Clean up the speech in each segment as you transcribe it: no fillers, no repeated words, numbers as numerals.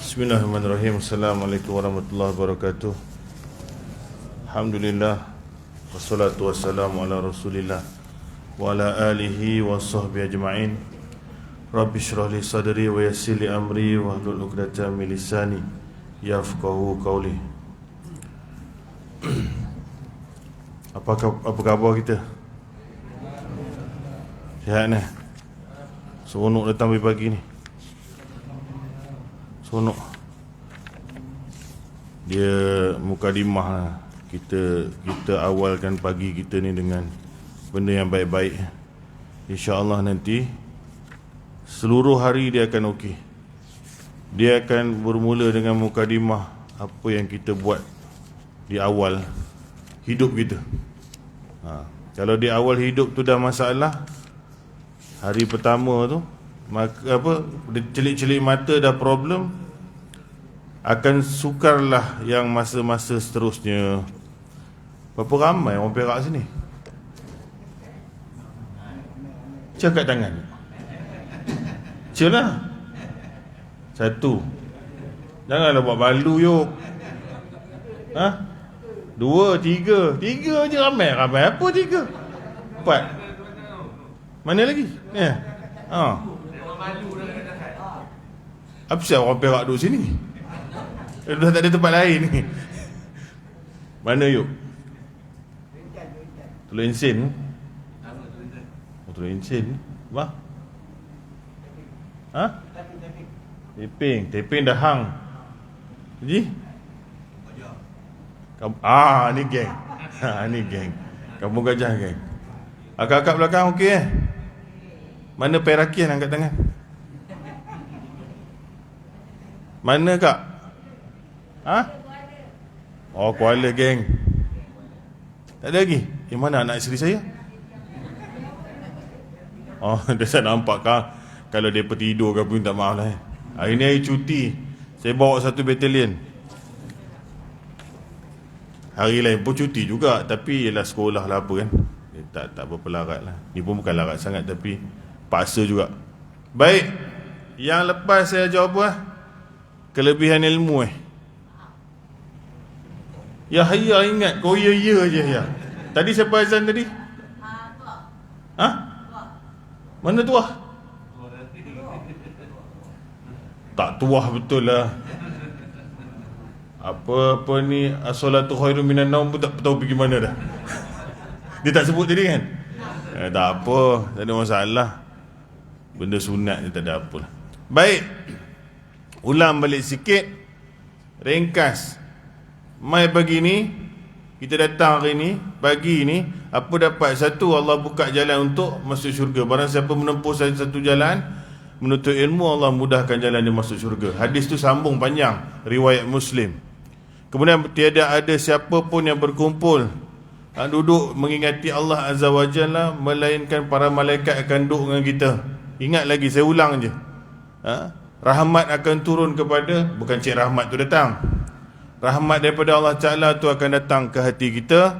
Bismillahirrahmanirrahim. Assalamualaikum warahmatullahi wabarakatuh. Alhamdulillah, wassalatu wassalamu ala rasulillah wa ala alihi wa sahbihi ajma'in. Rabbi shrah li sadri wa yassir li amri wa hlul 'uqdatam min lisani yafqahu qawli. Apa khabar kita? Sihat ni? Seronok datang pagi ni. Seronok. Dia mukadimah lah. Kita awalkan pagi kita ni dengan benda yang baik-baik. InsyaAllah nanti seluruh hari dia akan okey. Dia akan bermula dengan mukadimah apa yang kita buat di awal hidup kita. Kalau di awal hidup tu dah masalah, hari pertama tu maka celik-celik mata dah problem, akan sukarlah yang masa-masa seterusnya. Berapa ramai orang Perak sini? Kat tangan. Lah. Satu. Janganlah buat balu yuk. Dua, tiga. Tiga je ramai. Ramai apa tiga? Empat. Mana lagi? Apa siapa orang Perak duduk sini? Dah tak ada tempat lain ni. Mana yuk? Teluk Ensin. Teluk Ensin. Apa? Teping dah hang. Jadi? Ni geng. Ni geng. Kampung Gajah geng. Akak-akak belakang okey Mana Perakian angkat tangan? Mana kak? Kuala geng. Tak ada lagi? Mana anak isteri saya? Dia tak nampak kah? Kalau dia tidur ke pun tak maaf lah. Hari ni hari cuti, saya bawa satu batalion. Hari lain pun cuti juga, tapi ialah sekolah lah apa kan. Tak berapa larat lah. Ni pun bukan larat sangat, tapi paksa juga. Baik. Yang lepas saya jawab apa? Kelebihan ilmu Yahya ingat. Kau ya je ya. Tadi siapa azan tadi? Mana tuah? Tak tuah betul lah. Apa ni as-salatu khairum minan naum pun tak tahu pergi mana dah. Dia tak sebut tadi kan? Tak apa, tak ada masalah. Benda sunat ni tak ada apalah. Baik. Ulang balik sikit. Ringkas. Mai pagi ni, kita datang hari ni, pagi ni, apa dapat? Satu, Allah buka jalan untuk masuk syurga. Barang siapa menempuh satu jalan, menuntut ilmu, Allah mudahkan jalan dia masuk syurga. Hadis tu sambung panjang, riwayat Muslim. Kemudian tiada ada siapa pun yang berkumpul duduk mengingati Allah Azza wa Jalla, melainkan para malaikat akan duduk dengan kita. Ingat lagi, saya ulang je. Rahmat akan turun kepada, bukan cik rahmat tu datang, rahmat daripada Allah Ta'ala tu akan datang ke hati kita.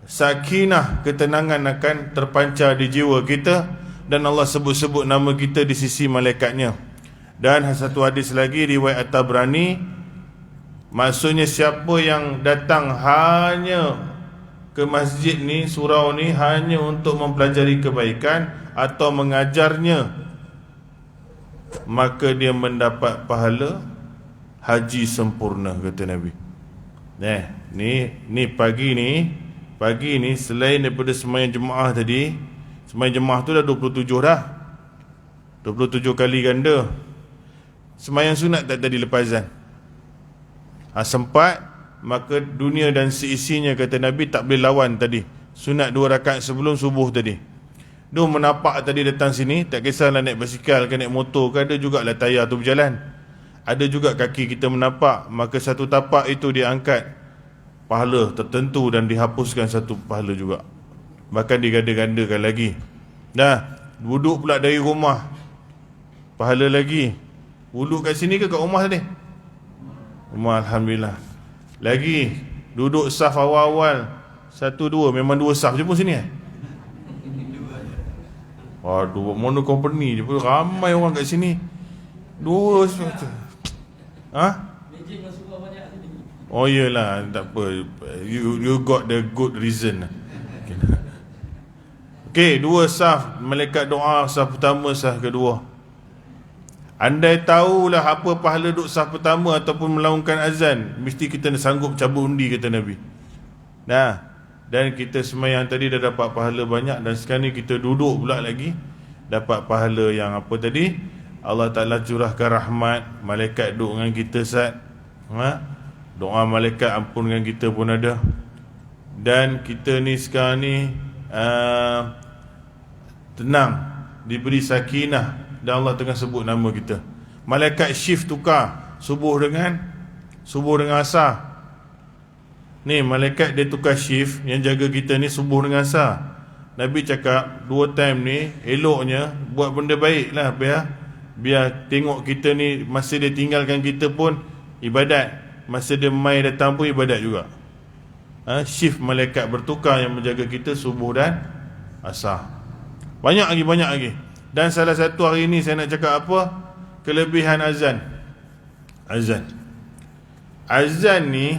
Sakinah, ketenangan akan terpancar di jiwa kita, dan Allah sebut-sebut nama kita di sisi malaikatnya. Dan satu hadis lagi riwayat At-Tabrani, maksudnya siapa yang datang hanya ke masjid ni, surau ni, hanya untuk mempelajari kebaikan atau mengajarnya, maka dia mendapat pahala haji sempurna, kata Nabi. Ni pagi ni selain daripada sembahyang jemaah tadi, sembahyang jemaah tu dah 27 dah. 27 kali ganda. Sembahyang sunat tak tadi lepas azan. Sempat, maka dunia dan seisinya, kata Nabi, tak boleh lawan tadi. Sunat 2 rakaat sebelum subuh tadi. Dia menapak tadi datang sini, tak kisahlah naik basikal ke naik motor ke, ada jugalah tayar tu berjalan. Ada juga kaki kita menapak, maka satu tapak itu diangkat pahala tertentu dan dihapuskan satu pahala juga. Bahkan diganda-gandakan lagi. Wuduk pula dari rumah, pahala lagi. Wuduk kat sini ke kat rumah tadi? Rumah, Alhamdulillah. Lagi duduk saf awal-awal 1, 2, memang 2 saf je pun sini Aduh, mono company je pun ramai orang kat sini. 2 Oh iyalah, tak apa. You got the good reason. Okey, dua saf malaikat doa, saf pertama, saf kedua. Andai tahulah apa pahala duk saf pertama ataupun melaungkan azan, mesti kita sanggup cabut undi, kata Nabi. Dan kita semayang tadi dah dapat pahala banyak, dan sekarang ni kita duduk pula lagi dapat pahala yang apa tadi? Allah Ta'ala curahkan rahmat, malaikat duduk dengan kita sat. Doa malaikat ampunkan kita pun ada. Dan kita ni sekarang ni tenang, diberi sakinah, dan Allah tengah sebut nama kita. Malaikat shift tukar subuh dengan asar. Ni malaikat dia tukar shift, yang jaga kita ni subuh dengan asar. Nabi cakap 2 time ni eloknya buat benda baik lah, biar tengok kita ni masa dia tinggalkan kita pun ibadat, masa dia mai datang pun ibadat juga. Shift malaikat bertukar yang menjaga kita subuh dan asar. Banyak lagi. Dan salah satu hari ni saya nak cakap apa? Kelebihan azan. Azan ni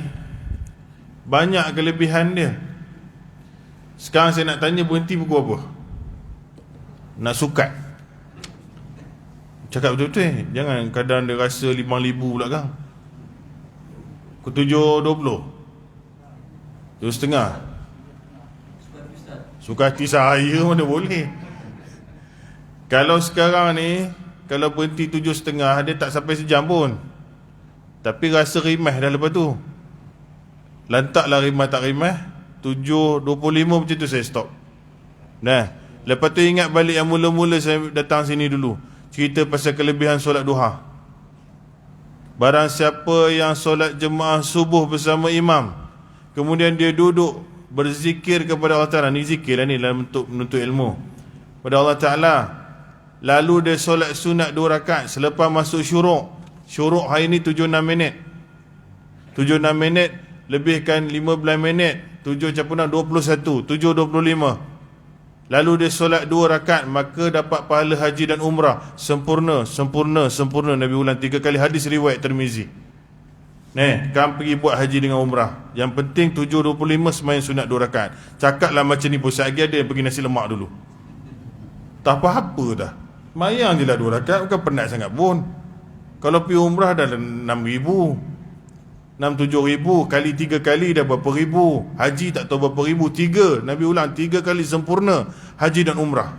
banyak kelebihan dia. Sekarang saya nak tanya, berhenti pukul apa? Nak sukat. Cakap betul-betul. Jangan kadang dia rasa 5,000 pula kan. Pukul 7.20, 7.30. Suka hati saya mana boleh. Kalau sekarang ni, kalau berhenti 7.30, dia tak sampai sejam pun. Tapi rasa rimah dah lepas tu. Lantaklah rimah tak rimah, 7.25 macam tu saya stop. Lepas tu ingat balik yang mula-mula saya datang sini dulu, cerita pasal kelebihan solat duha. Barang siapa yang solat jemaah subuh bersama imam, kemudian dia duduk berzikir kepada Allah Ta'ala. Ni zikir lah ni dalam bentuk menuntut ilmu pada Allah Ta'ala. Lalu dia solat sunat 2 rakaat selepas masuk syuruk. Syuruk hari ni 7-6 minit. 7-6 minit lebihkan 15 minit, 7 campuran 21, 7.25. Lalu dia solat 2 rakaat, maka dapat pahala haji dan umrah. Sempurna. Nabi ulang 3 kali, hadis riwayat Tirmizi. Kan pergi buat haji dengan umrah. Yang penting 7.25 semayang sunat 2 rakaat. Cakaplah macam ni pun, lagi ada yang pergi nasi lemak dulu. Tak apa-apa dah, mayang je lah 2 rakaat, bukan penat sangat pun. Kalau pergi umrah dah 6,000, 6-7,000 kali 3 kali dah berapa ribu. Haji tak tahu berapa ribu. 3, Nabi ulang 3 kali sempurna haji dan umrah.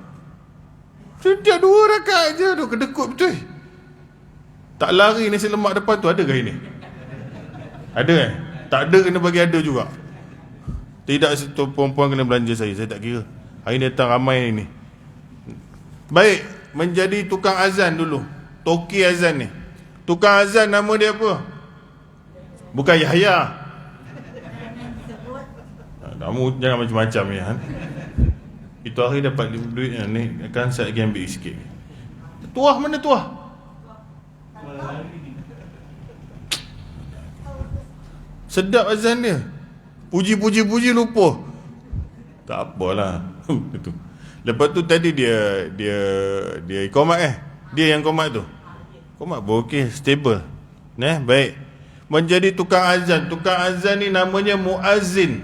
Setiap 2 rakaat je tu, kedekut betul. Tak lari nasi lemak depan tu, ada ke ini? Ada kan? Tak ada, kena bagi ada juga. Tidak, satu perempuan kena belanja saya tak kira. Hari ni datang ramai ni. Baik, menjadi tukang azan dulu. Toki azan ni. Tukang azan nama dia apa? Bukan Yahya. Kamu jangan macam-macam ya. Itu hari dapat duit ni, akan saya lagi ambil sikit. Tuah mana tuah? Sedap azan dia. Puji lupa. Tak apalah. Itu. Lepas tu tadi dia komat Dia yang komat tu. Komat pun okey, stable. Baik. Menjadi tukang azan. Tukang azan ni namanya muazzin.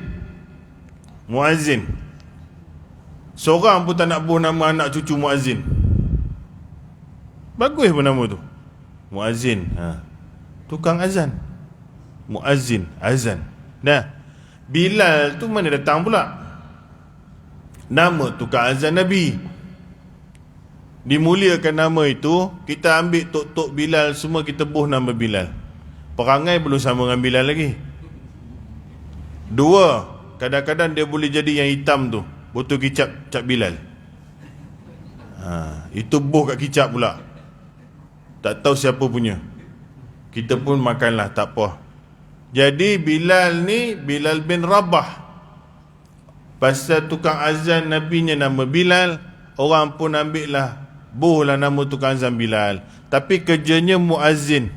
Seorang pun tak nak buh nama anak cucu muazzin. Bagus pun nama tu, muazzin. Tukang azan, muazzin, azan. Bilal tu mana datang pula? Nama tukang azan Nabi. Dimuliakan nama itu. Kita ambil tok-tok Bilal semua, kita buh nama Bilal. Perangai belum sama dengan Bilal lagi. 2, kadang-kadang dia boleh jadi yang hitam tu, botol kicap cap Bilal. Itu buh kat kicap pula. Tak tahu siapa punya. Kita pun makanlah, tak apa. Jadi Bilal ni Bilal bin Rabah. Pasal tukang azan Nabi nya nama Bilal, orang pun ambil lah, buh lah nama tukang azan Bilal. Tapi kerjanya muazzin,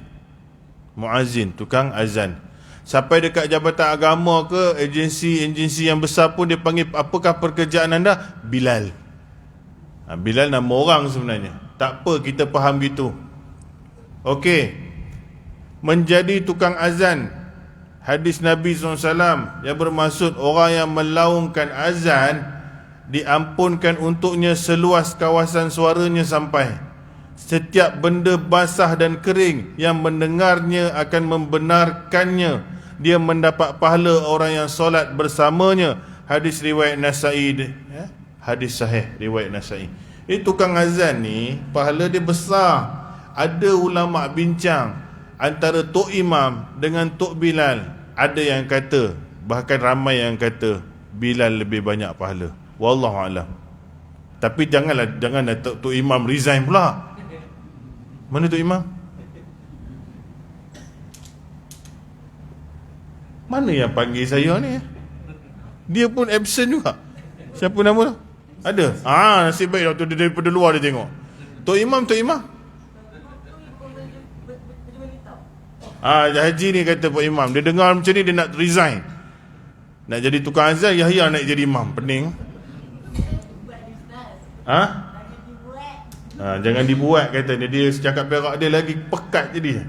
tukang azan. Sampai dekat jabatan agama ke agensi yang besar pun dia panggil, apakah pekerjaan anda? Bilal. Bilal nama orang sebenarnya. Tak apa, kita faham gitu. Okey. menjadi tukang azan. Hadis Nabi SAW yang bermaksud orang yang melaungkan azan diampunkan untuknya seluas kawasan suaranya sampai. Setiap benda basah dan kering yang mendengarnya akan membenarkannya. Dia mendapat pahala orang yang solat bersamanya. Hadis riwayat Nasai. Hadis sahih riwayat Nasai. Tukang azan ni pahala dia besar. Ada ulama bincang antara Tok Imam dengan Tok Bilal. Ada yang kata, bahkan ramai yang kata Bilal lebih banyak pahala. Wallahu a'lam. Tapi jangan Tok Imam resign pula. Mana Tok Imam? Mana yang panggil saya ni? Dia pun absent juga. Siapa nama tu? Ada? Nasib baik waktu dia daripada luar dia tengok. Tok Imam. Haji ni kata Pak Imam, dia dengar macam ni dia nak resign. Nak jadi tukang azan, Yahya nak jadi imam. Pening. Jangan dibuat katanya. Dia cakap perak dia lagi pekat jadi.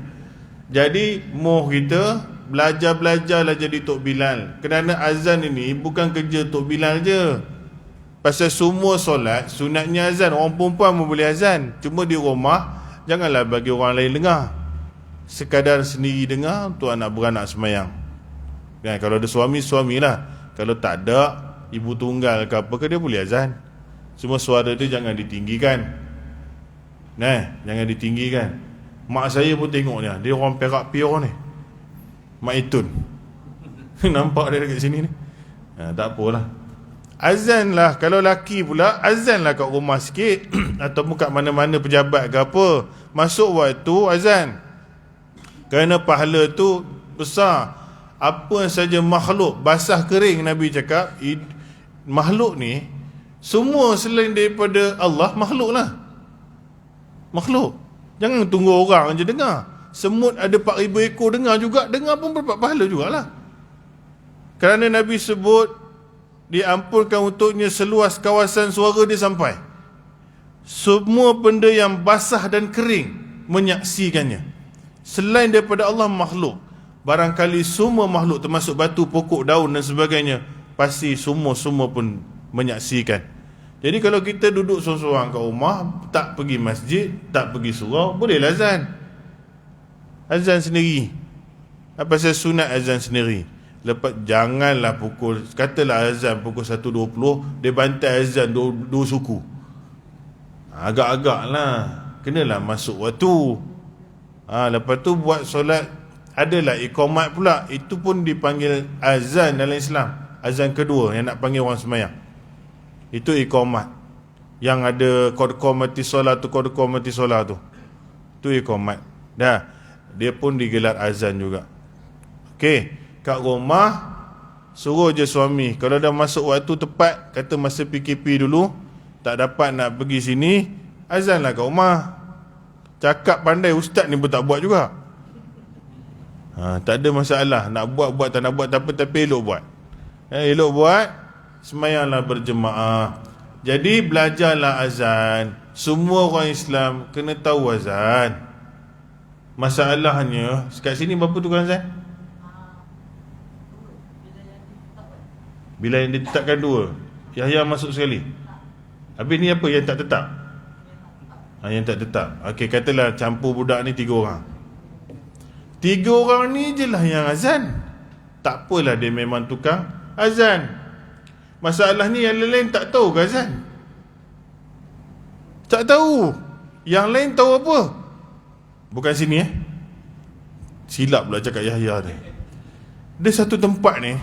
Jadi moh kita belajarlah jadi Tok Bilal. Kerana azan ini bukan kerja Tok Bilal je. Pasal semua solat sunatnya azan. Orang perempuan pun boleh azan. Cuma di rumah janganlah bagi orang lain dengar. Sekadar sendiri dengar untuk anak beranak semayang. Kan, kalau ada suamilah. Kalau tak ada, ibu tunggal ke apa ke, dia boleh azan. Cuma suara dia jangan ditinggikan. Jangan ditinggikan. Mak saya pun tengok dia orang Perak pure ni. Mak Itun. Nampak dia dekat sini ni. Tak apalah. Azan lah. Kalau laki pula, azan lah kat rumah sikit. Ataupun kat mana-mana pejabat ke apa. Masuk waktu azan. Kerana pahala tu besar. Apa saja makhluk basah kering, Nabi cakap, makhluk ni semua selain daripada Allah makhluk lah. Makhluk. Jangan tunggu orang je dengar. Semut ada 4,000 ekor dengar juga. Dengar pun berdapat pahala jugalah. Kerana Nabi sebut diampunkan untuknya seluas kawasan suara dia sampai. Semua benda yang basah dan kering menyaksikannya. Selain daripada Allah makhluk. Barangkali semua makhluk termasuk batu, pokok, daun dan sebagainya, pasti semua pun menyaksikan. Jadi kalau kita duduk seorang-seorang kat rumah, tak pergi masjid, tak pergi surau, bolehlah azan. Azan sendiri. Apa pasal sunat azan sendiri. Lepas janganlah katalah azan pukul 1.20, dia bantai azan dua suku. Agak-agak lah. Kenalah masuk waktu. Lepas tu buat solat. Adalah iqamat pula. Itu pun dipanggil azan dalam Islam. Azan kedua yang nak panggil orang semayang. Itu iqamat. Yang ada qad qamatis solat tu, qad qamatis solat tu. Itu iqamat. Dah. Dia pun digelar azan juga. Okey. Kat rumah suruh je suami. Kalau dah masuk waktu tepat, kata masa PKP dulu, tak dapat nak pergi sini, azanlah kat rumah. Cakap pandai, ustaz ni pun tak buat juga. Tak ada masalah. Nak buat tak nak buat tapi elok buat. Elok buat. Semayanglah berjemaah. Jadi belajarlah azan. Semua orang Islam kena tahu azan. Masalahnya kat sini berapa tukang azan? Bila yang ditetapkan 2, Yahya masuk sekali. Habis ni apa yang tak tetap? Yang tak tetap. Okey, katalah campur budak ni 3 orang. 3 orang ni je lah yang azan. Tak apalah, dia memang tukang azan. Masalah ni yang lain tak tahu ke azan? Tak tahu. Yang lain tahu apa? Bukan sini Silap pula cakap Yahya ni. Dia satu tempat ni,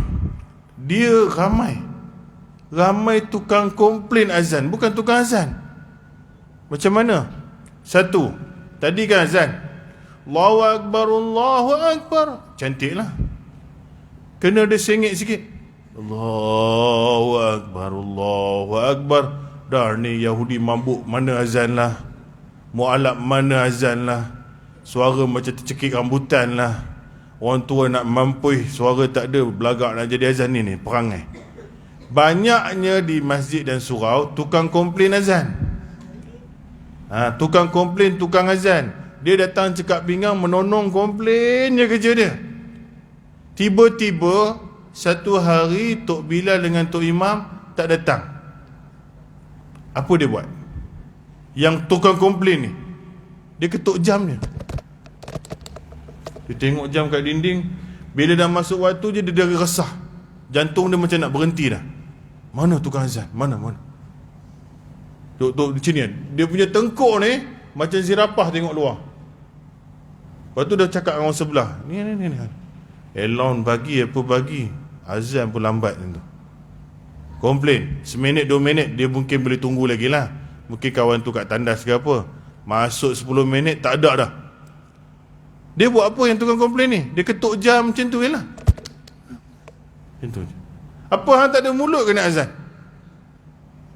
dia ramai tukang komplain azan. Bukan tukang azan. Macam mana? Satu, tadi kan azan, Allahu Akbar, Allahu Akbar, cantik lah. Kena ada sengit sikit, Allahu Akbar, Allahu Akbar. Dah ni Yahudi mabuk, mana azan lah. Mu'alab mana azan lah. Suara macam tercekik rambutan lah. Orang tua nak mampui, suara tak ada, belagak nak jadi azan ni perangai. Banyaknya di masjid dan surau tukang komplain azan. Tukang komplain, tukang azan. Dia datang cekak pinggang, menonong, komplain je kerja dia. Tiba-tiba satu hari Tok Bilal dengan Tok Imam tak datang. Apa dia buat? Yang tukang komplain ni, dia ketuk jam dia. Dia tengok jam kat dinding. Bila dah masuk waktu je, dia dah resah. Jantung dia macam nak berhenti dah. Mana tukang azan? Mana? Tok macam ni kan. Dia punya tengkuk ni macam zirapah tengok luar. Lepas tu dah cakap dengan orang sebelah, Ni Elon bagi apa bagi, azan pun lambat tu. Komplain. Seminit 2 minit dia mungkin boleh tunggu lagi lah. Mungkin kawan tu kat tandas ke apa. Masuk 10 minit tak ada dah. Dia buat apa yang tukang komplain ni? Dia ketuk jam macam tu je lah. Macam tu je. Apa hang tak ada mulut ke nak azan?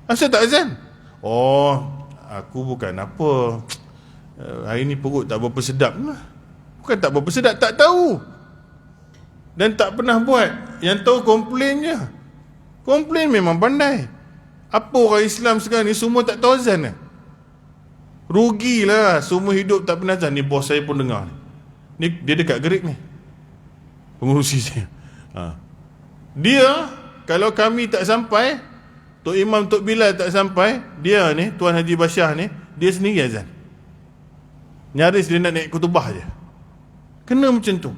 Asal tak azan? Oh, aku bukan apa, hari ni perut tak berapa sedap lah. Bukan tak berapa sedap, tak tahu. Dan tak pernah buat. Yang tahu komplain je. Komplain memang pandai. Apa orang Islam sekarang ni semua tak tahu azan lah. Rugilah, semua hidup tak pernah azan. Ni bos saya pun dengar ni. Dia dekat Gerik ni, pengurusi saya. Dia, kalau kami tak sampai, Tok Imam Tok Bilal tak sampai, dia ni, Tuan Haji Basyah ni, dia sendiri azan. Nyaris dia nak naik kutubah je. Kena macam tu.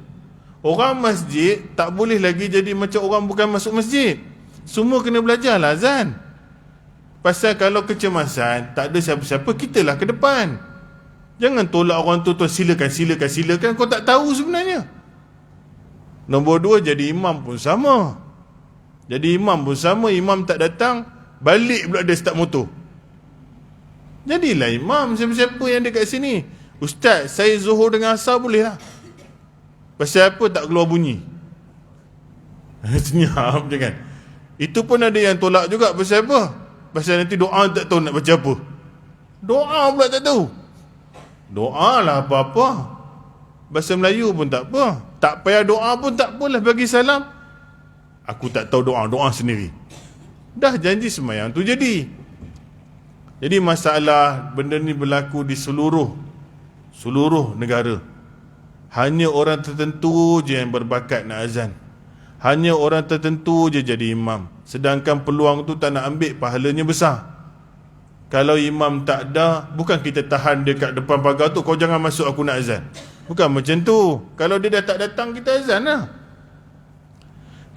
Orang masjid tak boleh lagi jadi macam orang bukan masuk masjid. Semua kena belajar lah azan. Pasal kalau kecemasan, tak ada siapa-siapa, kita lah ke depan. Jangan tolak orang tu, silakan. Kau tak tahu sebenarnya. Nombor 2, jadi imam pun sama. Imam tak datang, balik pula dia start motor. Jadilah imam siapa-siapa yang dekat sini. Ustaz, saya zuhur dengan asar boleh lah. Pasal apa tak keluar bunyi? Senyap je kan. Itu pun ada yang tolak juga. Pasal apa? Pasal nanti doa tak tahu nak baca apa. Doa pula tak tahu. Doa lah apa-apa. Bahasa Melayu pun tak apa. Tak payah doa pun tak apalah, bagi salam. Aku tak tahu doa sendiri. Dah janji sembahyang tu jadi. Jadi masalah benda ni berlaku di seluruh negara. Hanya orang tertentu je yang berbakat nak azan. Hanya orang tertentu je jadi imam. Sedangkan peluang tu tak nak ambil, pahalanya besar. Kalau imam tak ada, bukan kita tahan dia kat depan pagar tu, kau jangan masuk aku nak azan. Bukan macam tu. Kalau dia dah tak datang, kita azan lah.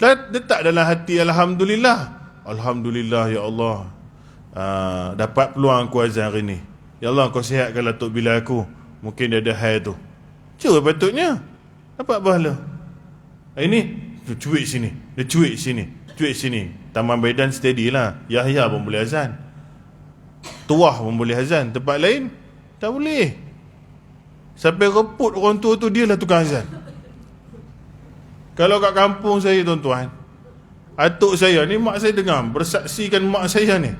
Letak dalam hati, Alhamdulillah. Alhamdulillah ya Allah, dapat peluang aku azan hari ni. Ya Allah, kau sihatkanlah Tok Bilal aku. Mungkin dia ada hal tu. Cuma patutnya dapat pahala. Ini cuik sini, dia cuik sini. Taman Baidan steady lah. Yahya pun boleh azan, Tuah pun boleh azan. Tempat lain tak boleh. Sampai reput orang tua tu, dia lah tukang azan. Kalau kat kampung saya, tuan-tuan, atuk saya ni, mak saya dengar, bersaksikan mak saya ni,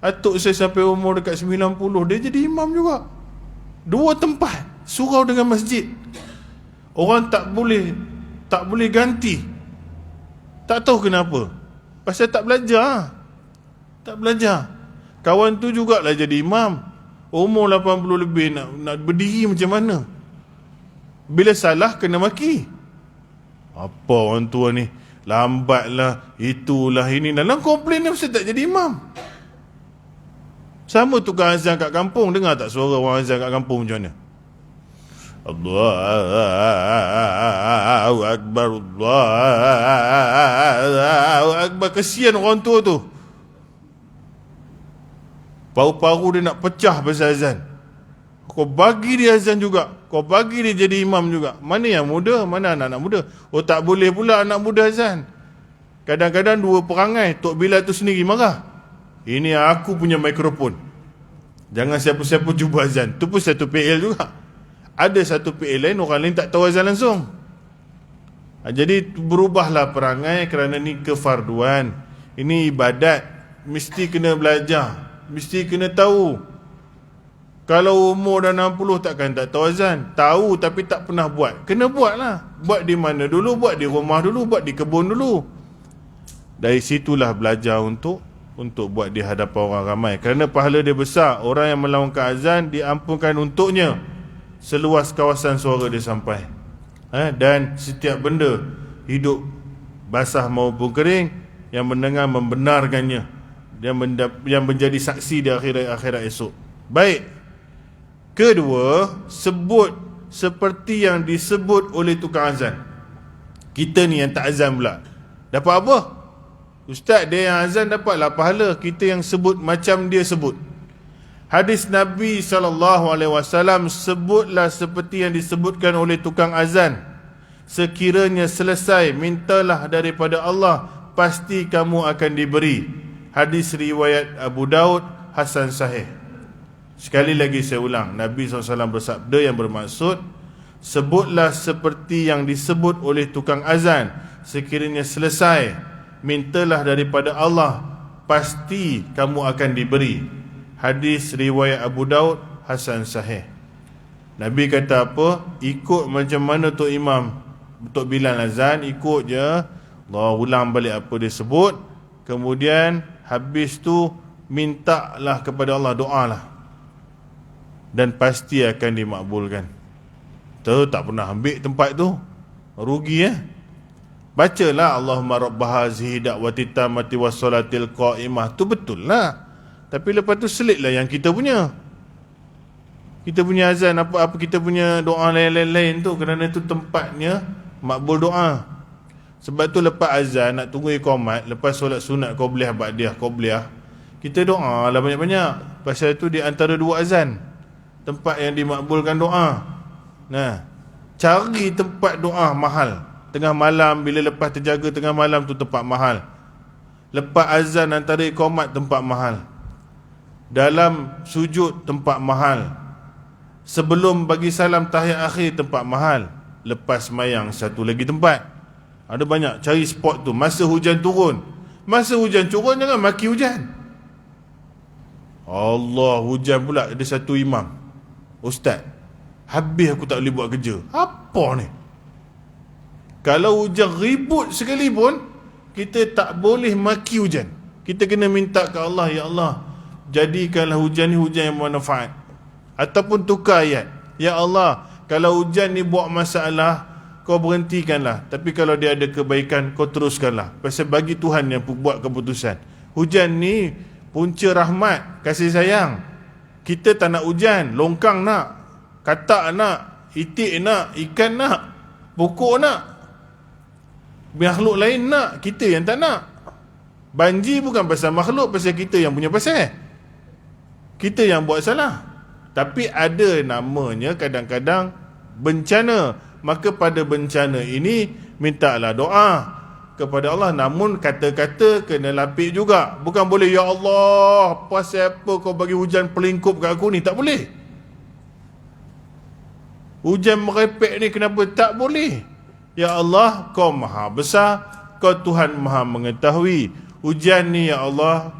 atuk saya sampai umur dekat 90, dia jadi imam juga. 2 tempat, surau dengan masjid. Orang tak boleh ganti. Tak tahu kenapa. Pasal tak belajar. Kawan tu jugalah jadi imam, umur 80 lebih, nak berdiri macam mana. Bila salah kena maki. Apa orang tua ni, lambatlah, itulah, ini dalam komplain ni, pasal tak jadi imam. Sama tukang azan kat kampung, dengar tak suara orang azan kat kampung macam mana? Allahu Akbar, Allahu Akbar. Kesian orang tua tu, paru-paru dia nak pecah pasal azan. Kau bagi dia azan juga, kau bagi dia jadi imam juga. Mana yang muda, mana anak-anak muda? Oh, tak boleh pula anak muda azan. Kadang-kadang 2 perangai. Tok Bilal tu sendiri marah. Ini aku punya mikrofon, jangan siapa-siapa cuba azan. Tu pun satu PL juga. Ada satu PL lain, orang lain tak tahu azan langsung. Jadi berubahlah perangai, kerana ni kefarduan. Ini ibadat, mesti kena belajar, mesti kena tahu. Kalau umur dah 60 takkan tak tahu azan. Tahu tapi tak pernah buat. Kena buat lah. Buat di mana dulu? Buat di rumah dulu, buat di kebun dulu. Dari situlah belajar untuk buat di hadapan orang ramai. Kerana pahala dia besar. Orang yang melaungkan azan diampunkan untuknya seluas kawasan suara dia sampai. Dan setiap benda hidup, basah maupun kering, yang mendengar membenarkannya, yang menjadi saksi di akhirat esok. Baik. Kedua, sebut seperti yang disebut oleh tukang azan. Kita ni yang tak azan pula dapat apa? Ustaz, dia yang azan dapatlah pahala, kita yang sebut macam dia sebut. Hadis Nabi SAW, sebutlah seperti yang disebutkan oleh tukang azan. Sekiranya selesai, mintalah daripada Allah, pasti kamu akan diberi. Hadis riwayat Abu Daud, hasan sahih. Sekali lagi saya ulang, Nabi SAW bersabda yang bermaksud, sebutlah seperti yang disebut oleh tukang azan. Sekiranya selesai, mintalah daripada Allah, pasti kamu akan diberi. Hadis riwayat Abu Daud, hasan sahih. Nabi kata apa? Ikut macam mana Tok Imam, Tok Bilal azan, ikut je. Allah ulang balik apa dia sebut. Kemudian habis tu mintalah kepada Allah, doalah, dan pasti akan dimakbulkan. Tu tak pernah ambil tempat tu, rugi Bacalah Allahumma rabb hazihi da'wati tammati wassalatil qa'imah. Tu betul lah. Tapi lepas tu selitlah yang kita punya. Kita punya azan, apa kita punya doa lain-lain tu, kerana tu tempatnya makbul doa. Sebab tu lepas azan nak tunggu iqamat, lepas solat sunat qabliyah ba'diyah qabliyah, kita doa lah banyak-banyak. Pasal tu di antara dua azan, tempat yang dimakbulkan doa. Nah, cari tempat doa mahal. Tengah malam, bila lepas terjaga tengah malam tu tempat mahal. Lepas azan antara iqamat tempat mahal. Dalam sujud tempat mahal. Sebelum bagi salam tahiyat akhir tempat mahal. Lepas mayang satu lagi tempat. Ada banyak, cari spot tu. Masa hujan turun, jangan maki hujan. Allah, hujan pula. Ada satu imam, ustaz, habis aku tak boleh buat kerja. Apa ni? Kalau hujan ribut sekalipun, kita tak boleh maki hujan. Kita kena minta ke Allah, ya Allah, jadikanlah hujan ni hujan yang bermanfaat. Ataupun tukar ayat, ya Allah, kalau hujan ni buat masalah, kau berhentikanlah. Tapi kalau dia ada kebaikan, kau teruskanlah. Pasal bagi Tuhan yang buat keputusan. Hujan ni punca rahmat, kasih sayang. Kita tak nak hujan, longkang nak, katak nak, itik nak, ikan nak, pokok nak, makhluk lain nak, kita yang tak nak. Banjir bukan pasal makhluk, pasal kita yang punya pasal. Kita yang buat salah. Tapi ada namanya kadang-kadang bencana. Maka pada bencana ini, mintalah doa kepada Allah. Namun kata-kata kena lapik juga. Bukan boleh, ya Allah, pasal apa kau bagi hujan pelingkup kat aku ni? Tak boleh. Hujan merepek ni kenapa? Tak boleh. Ya Allah, kau maha besar, kau Tuhan maha mengetahui. Hujan ni, ya Allah,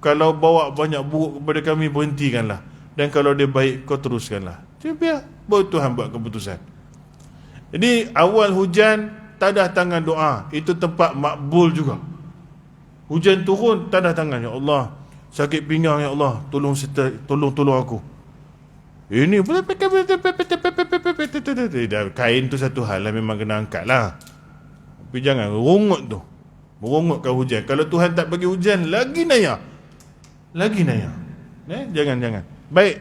kalau bawa banyak buruk kepada kami, berhentikanlah. Dan kalau dia baik, kau teruskanlah. Jadi biar, baru Tuhan buat keputusan. Jadi awal hujan, tadah tangan doa. Itu tempat makbul juga. Hujan turun, tadah tangan, ya Allah, sakit pinggang, ya Allah, tolong aku. Ini kain tu satu hal lah, memang kena angkat lah. Tapi jangan rungut tu, merungutkan hujan. Kalau Tuhan tak bagi hujan, lagi naya. Jangan. Baik,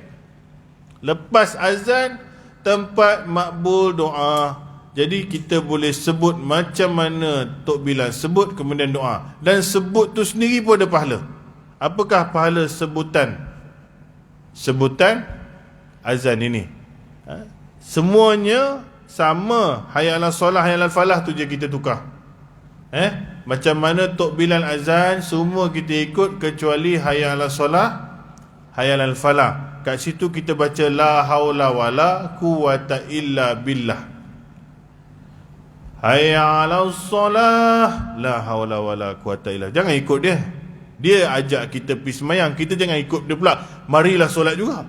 lepas azan, tempat makbul doa. Jadi kita boleh sebut macam mana Tok Bilal sebut, kemudian doa. Dan sebut tu sendiri pun ada pahala. Apakah pahala sebutan azan ini? Semuanya sama. Hayya 'alas solah, hayya 'alal falah tu je kita tukar. Macam mana Tok Bilal azan, semua kita ikut kecuali hayya 'alas solah, hayya 'alal falah. Kat situ kita baca la haula wala quwata illa billah. Hayya 'alas solah, la haula wala quwata illa. Jangan ikut dia. Dia ajak kita pergi semayang, kita jangan ikut dia pula, marilah solat juga.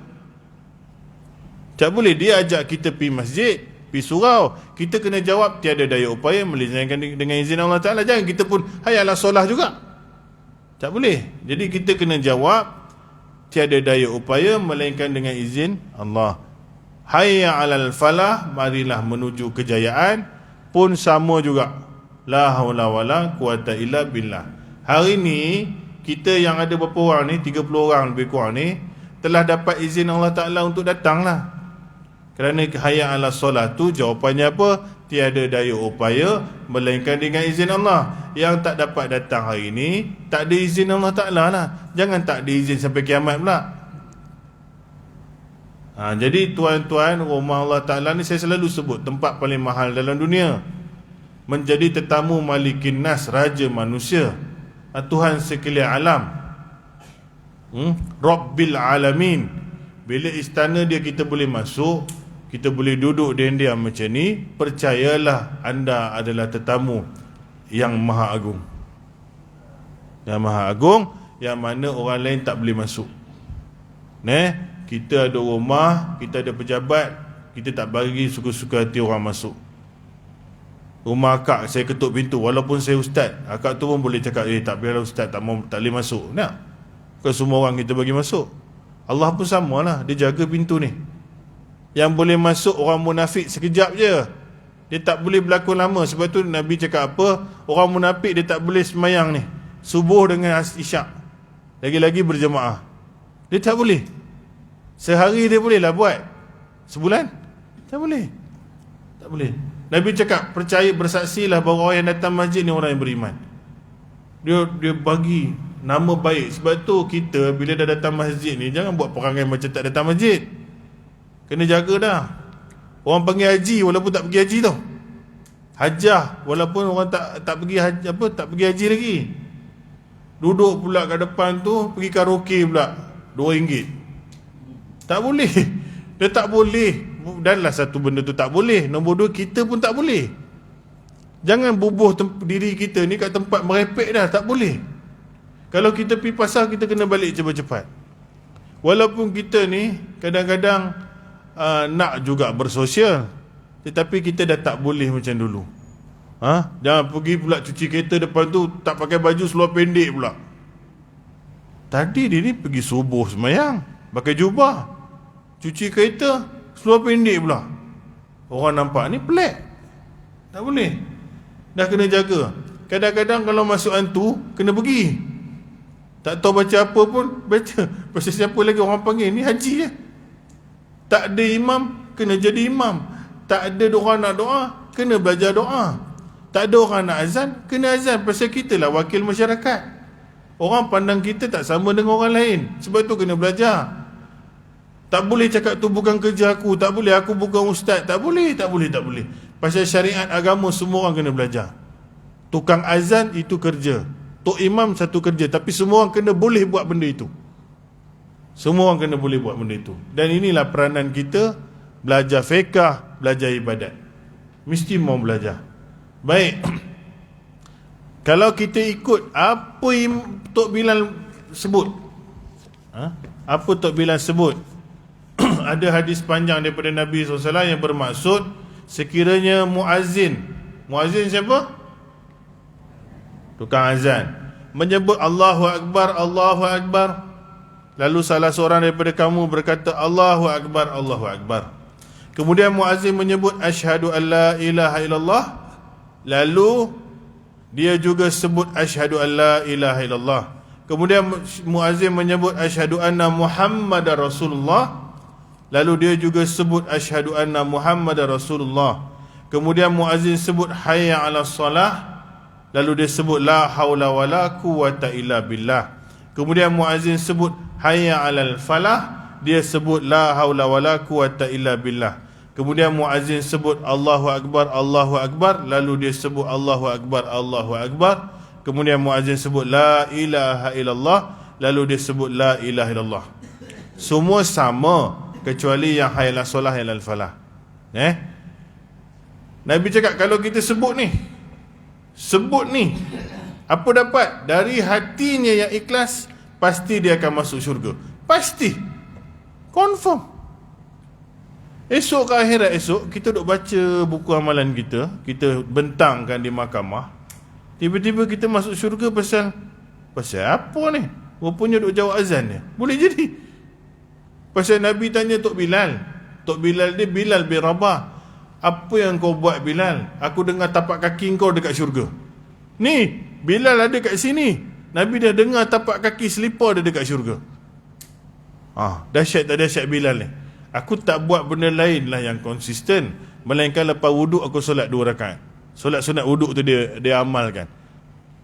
Tak boleh. Dia ajak kita pergi masjid, pergi surau, kita kena jawab tiada daya upaya melaksanakan dengan izin Allah Ta'ala. Jangan kita pun hayalah solah juga. Tak boleh. Jadi kita kena jawab tiada daya upaya melainkan dengan izin Allah. hayya 'alal falah, marilah menuju kejayaan, pun sama juga. La haula wala quwata illa billah. Hari ni kita yang ada berapa orang ni, 30 orang lebih kurang ni, telah dapat izin Allah Ta'ala untuk datang lah. Kerana hayya 'alas solat tu jawapannya apa? Tiada daya upaya melainkan dengan izin Allah. Yang tak dapat datang hari ni, tak ada izin Allah Ta'ala lah. Jangan tak ada izin sampai kiamat pula. Jadi tuan-tuan, rumah Allah Ta'ala ni saya selalu sebut tempat paling mahal dalam dunia. Menjadi tetamu Malikin Nas, Raja manusia, Tuhan sekalian alam, Rabbil Alamin. Bila istana dia kita boleh masuk, kita boleh duduk diam-diam macam ni, percayalah anda adalah tetamu yang maha agung. Yang maha agung, yang mana orang lain tak boleh masuk. Kita ada rumah, kita ada pejabat, kita tak bagi suka-suka hati orang masuk. Rumah akak saya ketuk pintu, walaupun saya ustaz, akak tu pun boleh cakap, tak biarlah ustaz, tak boleh masuk. Nak? Bukan semua orang kita bagi masuk. Allah pun samalah, dia jaga pintu ni. Yang boleh masuk orang munafik sekejap je. Dia tak boleh berlakon lama. Sebab tu Nabi cakap apa? Orang munafik dia tak boleh semayang ni, subuh dengan isyak, lagi-lagi berjemaah. Dia tak boleh. Sehari dia boleh lah buat, sebulan tak boleh. Tak boleh. Nabi cakap, percaya, bersaksilah bahawa orang yang datang masjid ni orang yang beriman. Dia bagi nama baik. Sebab tu kita bila dah datang masjid ni, jangan buat perangai macam tak datang masjid. Kena jaga dah. Orang panggil haji walaupun tak pergi haji tau. Hajah walaupun orang tak pergi haji, tak pergi haji lagi. Duduk pula kat depan tu, pergi karaoke pula, RM2. Tak boleh. Dia tak boleh. Danlah satu benda tu tak boleh. Nombor 2, kita pun tak boleh. Jangan bubuh diri kita ni kat tempat merepek dah. Tak boleh. Kalau kita pergi pasar, kita kena balik cepat-cepat. Walaupun kita ni kadang-kadang nak juga bersosial, tetapi kita dah tak boleh macam dulu. Jangan pergi pula cuci kereta depan tu tak pakai baju seluar pendek pula. Tadi dia ni pergi subuh semayang pakai jubah, cuci kereta seluar pendek pula. Orang nampak ni pelik. Tak boleh. Dah kena jaga. Kadang-kadang kalau masuk hantu, kena pergi. Tak tahu baca apa pun, baca. Pasal siapa lagi orang panggil, ni haji je. Tak ada imam, kena jadi imam. Tak ada orang nak doa, kena belajar doa. Tak ada orang nak azan, kena azan. Pasal kita lah wakil masyarakat. Orang pandang kita tak sama dengan orang lain. Sebab tu kena belajar. Tak boleh cakap tu bukan kerja aku, tak boleh, aku bukan ustaz. Tak boleh. Pasal syariat agama semua orang kena belajar. Tukang azan itu kerja, tok imam satu kerja, tapi semua orang kena boleh buat benda itu. Semua orang kena boleh buat benda itu. Dan inilah peranan kita, belajar fiqh, belajar ibadat. Mesti mau belajar. Baik. Kalau kita ikut apa Tok Bilal sebut, apa Tok Bilal sebut, ada hadis panjang daripada Nabi SAW yang bermaksud, sekiranya muazzin siapa? Tukang azan, menyebut Allahu Akbar, Allahu Akbar, lalu salah seorang daripada kamu berkata Allahu Akbar, Allahu Akbar. Kemudian muazzin menyebut asyhadu an la ilaha illallah, lalu dia juga sebut asyhadu an la ilaha illallah. Kemudian muazzin menyebut asyhadu anna Muhammadar Rasulullah, lalu dia juga sebut asyhadu anna Muhammadar Rasulullah. Kemudian muazzin sebut hayya 'alas salah, lalu dia sebut la haula wala quwata illa billah. Kemudian muazzin sebut hayya 'alal falah, dia sebut la haula wala quwata illa billah. Kemudian muazzin sebut Allahu Akbar, Allahu Akbar, lalu dia sebut Allahu Akbar, Allahu Akbar. Kemudian muazzin sebut la ilaha illallah, lalu dia sebut la ilaha illallah. Semua sama kecuali yang hayya 'alas solah, hayya 'alal falah. Nabi cakap kalau kita sebut ni, apa dapat? Dari hatinya yang ikhlas, pasti dia akan masuk syurga. Pasti. Confirm. Esok ke akhirat esok, kita duk baca buku amalan kita, kita bentangkan di mahkamah, tiba-tiba kita masuk syurga pasal apa ni? Rupanya duk jawab azan dia. Boleh jadi. Pasal Nabi tanya Tok Bilal, Tok Bilal dia Bilal bin Rabah. Apa yang kau buat Bilal? Aku dengar tapak kaki kau dekat syurga. Ni Bilal ada kat sini. Nabi dah dengar tapak kaki selipar dia dekat syurga. Dahsyat tak dahsyat Bilal ni. Aku tak buat benda lain lah yang konsisten, melainkan lepas wuduk aku solat 2 rakaat. Solat sunat wuduk tu dia amalkan.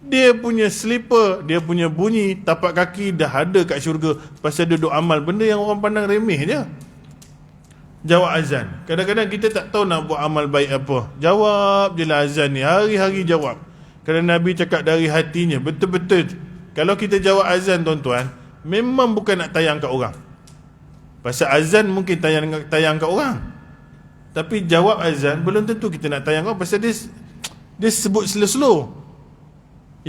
Dia punya slipper, dia punya bunyi tapak kaki dah ada kat syurga, pasal dia duk amal benda yang orang pandang remeh je. Jawab azan. Kadang-kadang kita tak tahu nak buat amal baik apa. Jawab je lah azan ni, hari-hari jawab. Kerana Nabi cakap dari hatinya, betul-betul. Kalau kita jawab azan tuan-tuan, memang bukan nak tayang kat orang. Pasal azan mungkin tayang kat orang, tapi jawab azan belum tentu kita nak tayang kat orang. Pasal dia sebut slow-slow,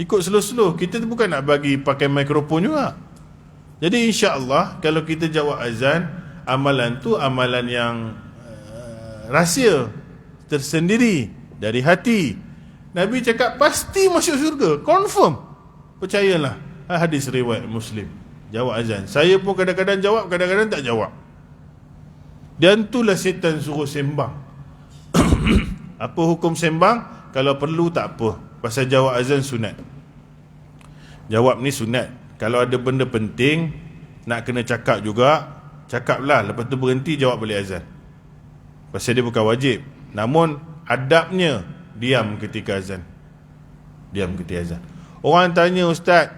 ikut slow-slow. Kita tu bukan nak bagi pakai mikrofon juga. Jadi insya-Allah kalau kita jawab azan, amalan tu amalan yang rahsia, tersendiri dari hati. Nabi cakap pasti masuk syurga, confirm. Percayalah. Hadis riwayat Muslim. Jawab azan. Saya pun kadang-kadang jawab, kadang-kadang tak jawab. Dan itulah syaitan suruh sembang. Apa hukum sembang? Kalau perlu tak apa, pasal jawab azan sunat. Jawab ni sunat. Kalau ada benda penting nak kena cakap juga, cakaplah. Lepas tu berhenti, jawab balik azan. Pasal dia bukan wajib. Namun adabnya diam ketika azan. Diam ketika azan. Orang tanya, ustaz,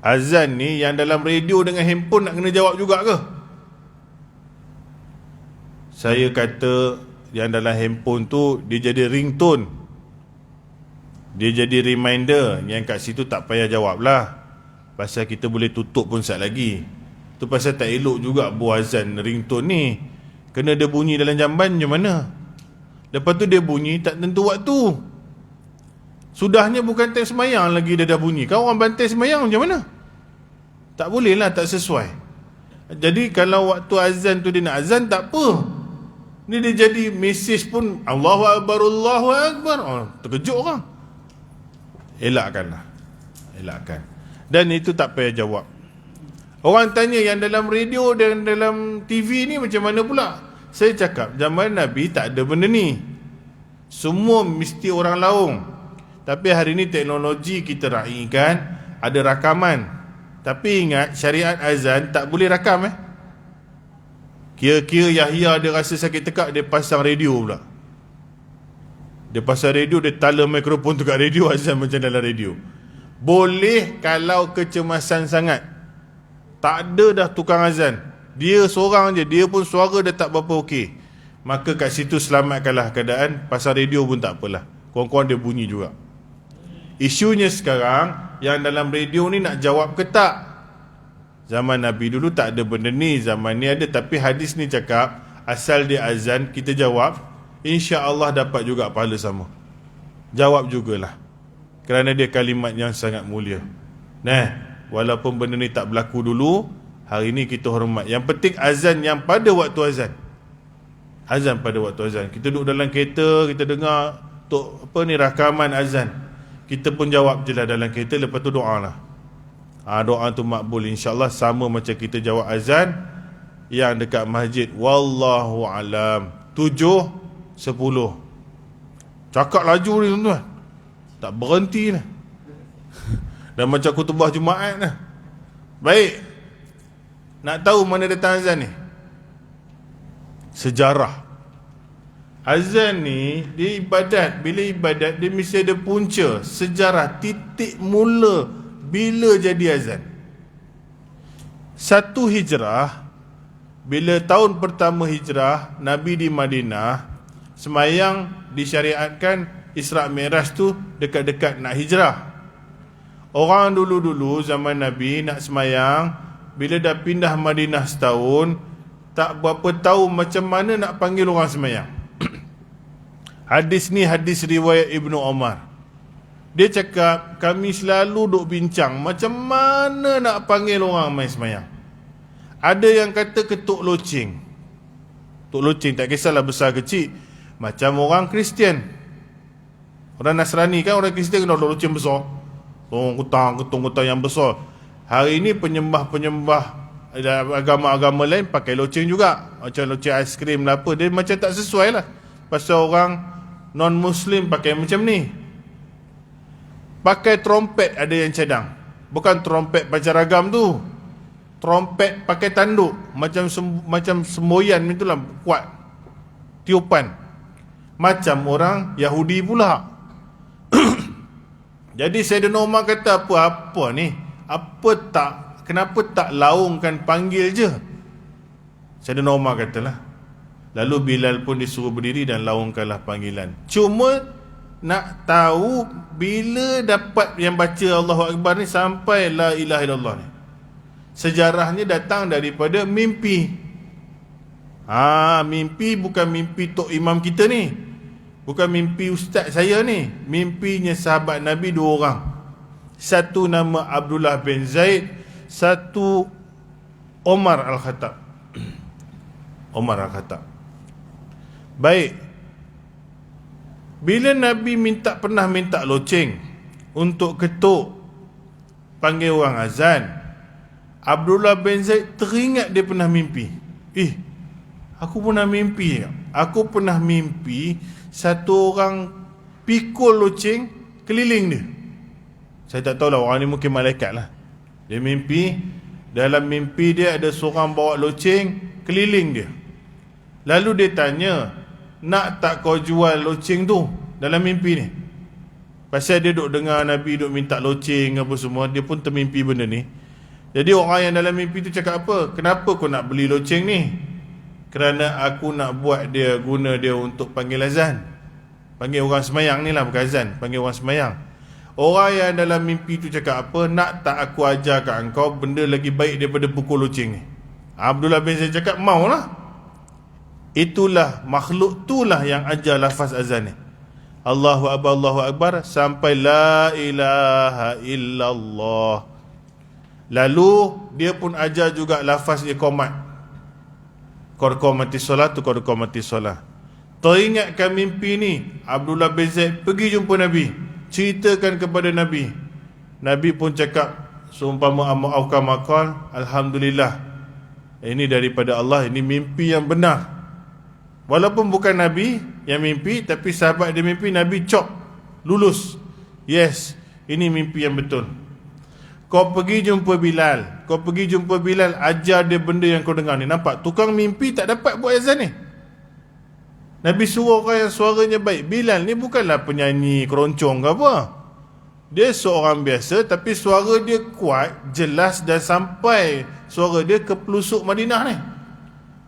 azan ni yang dalam radio dengan handphone nak kena jawab juga ke? Saya kata yang dalam handphone tu dia jadi ringtone, dia jadi reminder. Yang kat situ tak payah jawab lah, pasal kita boleh tutup pun sat lagi. Tu pasal tak elok juga buat azan ringtone ni. Kena dia bunyi dalam jamban macam mana? Lepas tu dia bunyi tak tentu waktu. Sudahnya bukan time semayang lagi dia dah bunyi. Kau orang bantai semayang macam mana? Tak boleh lah, tak sesuai. Jadi kalau waktu azan tu dia nak azan, tak apa. Ni dia jadi mesej pun Allahu Akbar, Allahu Akbar. Terkejut orang. Elakkanlah. Elakkan. Dan itu tak payah jawab. Orang tanya yang dalam radio dan dalam TV ni macam mana pula? Saya cakap zaman Nabi tak ada benda ni. Semua mesti orang laung. Tapi hari ni teknologi kita raikan, ada rakaman. Tapi ingat, syariat azan tak boleh rakam. Kira-kira Yahya dia rasa sakit tekak, dia pasang radio pula. Dia pasang radio, dia tala mikrofon tu kat radio, azan macam dalam radio. Boleh kalau kecemasan sangat. Tak ada dah tukang azan, dia seorang je, dia pun suara dia tak berapa okey. Maka kat situ selamatkanlah keadaan, pasang radio pun tak apalah. Korang-korang dia bunyi juga. Isunya sekarang, yang dalam radio ni nak jawab ke tak? Zaman Nabi dulu tak ada benda ni, zaman ni ada. Tapi hadis ni cakap, asal dia azan, kita jawab, insya-Allah dapat juga pahala sama. Jawab jugalah, kerana dia kalimat yang sangat mulia. Nah, walaupun benda ni tak berlaku dulu, hari ni kita hormat. Yang penting azan yang pada waktu azan. Azan pada waktu azan. Kita duduk dalam kereta, kita dengar tok apa ni rakaman azan, kita pun jawab je lah dalam kereta. Lepas tu doa lah. Doa tu makbul insyaAllah, sama macam kita jawab azan yang dekat masjid. Wallahu alam. 7, 10. Cakap laju ni tuan-tuan, tak berhenti lah. Dan macam khutbah Jumaat lah. Baik, nak tahu mana datang azan ni? Sejarah. Azan ni, dia ibadat. Bila ibadat, dia mesti ada punca. Sejarah, titik mula bila jadi azan. 1 Hijrah, bila tahun pertama Hijrah, Nabi di Madinah, semayang disyariatkan Isra' Mi'raj tu dekat-dekat nak hijrah. Orang dulu-dulu zaman Nabi nak semayang, bila dah pindah Madinah setahun, tak berapa tahu macam mana nak panggil orang semayang. Hadis ni hadis riwayat Ibnu Umar. Dia cakap, kami selalu duk bincang macam mana nak panggil orang main semayang. Ada yang kata ketuk loceng. Ketuk loceng tak kisahlah besar kecil. Macam orang Kristian. Orang Nasrani kan, orang Kristian kena ketuk loceng besar. Ketung-ketung yang besar. Hari ini penyembah-penyembah agama-agama lain pakai loceng juga. Macam loceng aiskrim lah apa. Dia macam tak sesuai lah. Pasal orang non-Muslim pakai macam ni. Pakai trompet ada yang cadang. Bukan trompet pancaragam tu. Trompet pakai tanduk. Macam semboyan itulah, kuat. Tiupan. Macam orang Yahudi pula. Jadi Sayyidina Umar kata, apa ni? Kenapa tak laungkan, panggil je? Sayyidina Umar katalah. Lalu Bilal pun disuruh berdiri dan laungkanlah panggilan. Cuma nak tahu bila dapat yang baca Allahu Akbar ni sampai la ilaha illallah ni. Sejarahnya datang daripada mimpi. Mimpi bukan mimpi tok imam kita ni. Bukan mimpi ustaz saya ni. Mimpinya sahabat Nabi 2 orang. Satu nama Abdullah bin Zaid, satu Omar Al-Khattab. Omar Al-Khattab. Baik. Bila Nabi pernah minta loceng untuk ketuk panggil orang azan, Abdullah bin Zaid teringat dia pernah mimpi. Aku pernah mimpi. Aku pernah mimpi satu orang pikul loceng keliling dia. Saya tak tahulah, orang ni mungkin malaikat lah. Dia mimpi, dalam mimpi dia ada seorang bawa loceng keliling dia. Lalu dia tanya, nak tak kau jual loceng tu dalam mimpi ni? Pasal dia duk dengar Nabi duk minta loceng apa semua, dia pun termimpi benda ni. Jadi orang yang dalam mimpi tu cakap apa? Kenapa kau nak beli loceng ni? Kerana aku nak buat dia, guna dia untuk panggil azan. Panggil orang semayang ni lah, bukan azan, panggil orang semayang. Orang yang dalam mimpi tu cakap apa? Nak tak aku ajar kat engkau benda lagi baik daripada pukul loceng ni? Abdullah bin Zaid cakap, maulah. Itulah makhluk tulah yang ajar lafaz azan ni. Allahu Akbar, Allahu Akbar, sampai la ilaha illallah. Lalu dia pun ajar juga lafaz iqamat. Qad qamatis solat tu, qad qamatis solat. Teringatkan mimpi ni, Abdullah bin Zaid pergi jumpa Nabi, ceritakan kepada Nabi. Nabi pun cakap, seumpama aukamakal, alhamdulillah, ini daripada Allah, ini mimpi yang benar. Walaupun bukan Nabi yang mimpi, tapi sahabat dia mimpi, Nabi cop, lulus. Yes, ini mimpi yang betul. Kau pergi jumpa Bilal, kau pergi jumpa Bilal, ajar dia benda yang kau dengar ni. Nampak, tukang mimpi tak dapat buat azan ni. Nabi suruh orang yang suaranya baik. Bilal ni bukanlah penyanyi keroncong ke apa. Dia seorang biasa, tapi suara dia kuat, jelas, dan sampai suara dia ke pelusuk Madinah ni.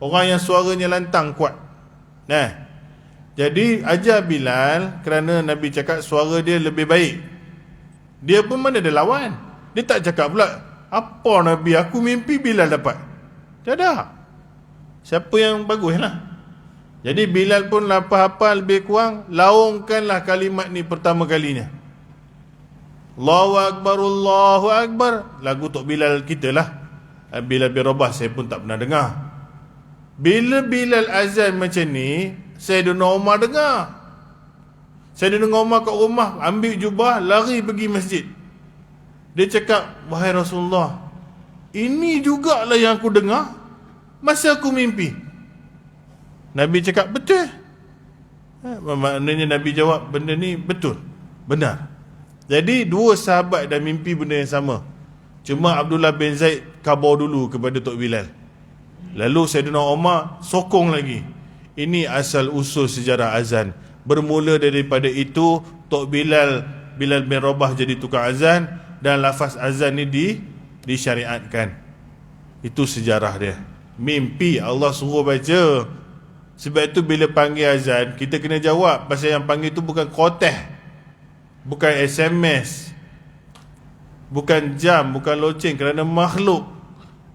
Orang yang suaranya lantang kuat. Jadi ajar Bilal, kerana Nabi cakap suara dia lebih baik. Dia pun mana ada lawan. Dia tak cakap pula, apa Nabi, aku mimpi Bilal dapat. Tak ada. Siapa yang bagus lah. Jadi Bilal pun hafal lebih kurang, laungkanlah kalimat ni pertama kalinya. Allahu Akbar, Allahu Akbar. Lagu Tok Bilal kita lah. Bilal bin Rabah saya pun tak pernah dengar. Bila Bilal azan macam ni, Sayyidina Umar dengar. Sayyidina Umar kat rumah, ambil jubah, lari pergi masjid. Dia cakap, wahai Rasulullah, ini jugalah yang aku dengar masa aku mimpi. Nabi cakap, betul. Maknanya Nabi jawab, benda ni betul, benar. Jadi dua sahabat dah mimpi benda yang sama. Cuma Abdullah bin Zaid khabar dulu kepada Tok Bilal. Lalu Sayyidina Umar sokong lagi. Ini asal usul sejarah azan. Bermula daripada itu, Tok Bilal bin Rabah jadi tukang azan, dan lafaz azan ni disyariatkan. Itu sejarah dia. Mimpi Allah suruh baca. Sebab itu bila panggil azan, kita kena jawab. Pasal yang panggil tu bukan khoteh, bukan SMS, bukan jam, bukan loceng. Kerana makhluk,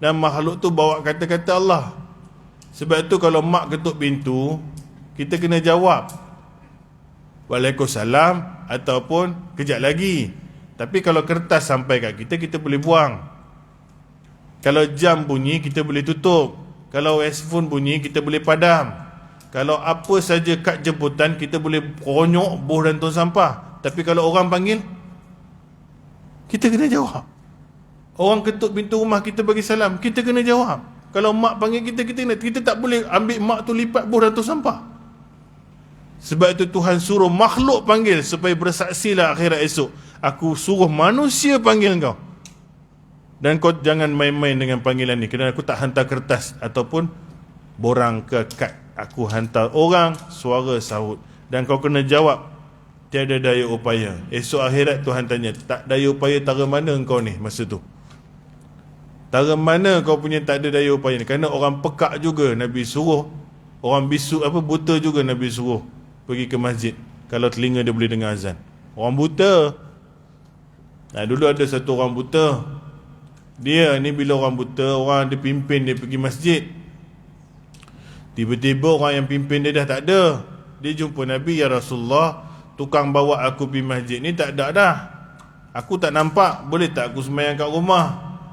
dan makhluk tu bawa kata-kata Allah. Sebab itu kalau mak ketuk pintu, kita kena jawab Waalaikumsalam, ataupun kejap lagi. Tapi kalau kertas sampai kat kita, kita boleh buang. Kalau jam bunyi, kita boleh tutup. Kalau handphone bunyi, kita boleh padam. Kalau apa saja kad jemputan, kita boleh ronyok, boh dan tong sampah. Tapi kalau orang panggil, kita kena jawab. Orang ketuk pintu rumah kita bagi salam, kita kena jawab. Kalau mak panggil kita, kita tak boleh ambil mak tu lipat buh dalam tong sampah. Sebab itu Tuhan suruh makhluk panggil supaya bersaksilah akhirat esok. Aku suruh manusia panggil kau. Dan kau jangan main-main dengan panggilan ni. Kerana aku tak hantar kertas ataupun borang ke kad. Aku hantar orang, suara sahut. Dan kau kena jawab, tiada daya upaya. Esok akhirat Tuhan tanya, tak daya upaya tara mana engkau ni masa tu? Tara mana kau punya tak ada daya upaya ni? Kerana orang pekak juga Nabi suruh, orang bisu buta juga Nabi suruh pergi ke masjid kalau telinga dia boleh dengar azan. Orang buta. Nah, dulu ada satu orang buta. Dia ni bila orang buta, orang dia pimpin dia pergi masjid. Tiba-tiba orang yang pimpin dia dah tak ada. Dia jumpa Nabi, ya Rasulullah, tukang bawa aku pergi masjid ni tak ada dah. Aku tak nampak, boleh tak aku sembahyang kat rumah?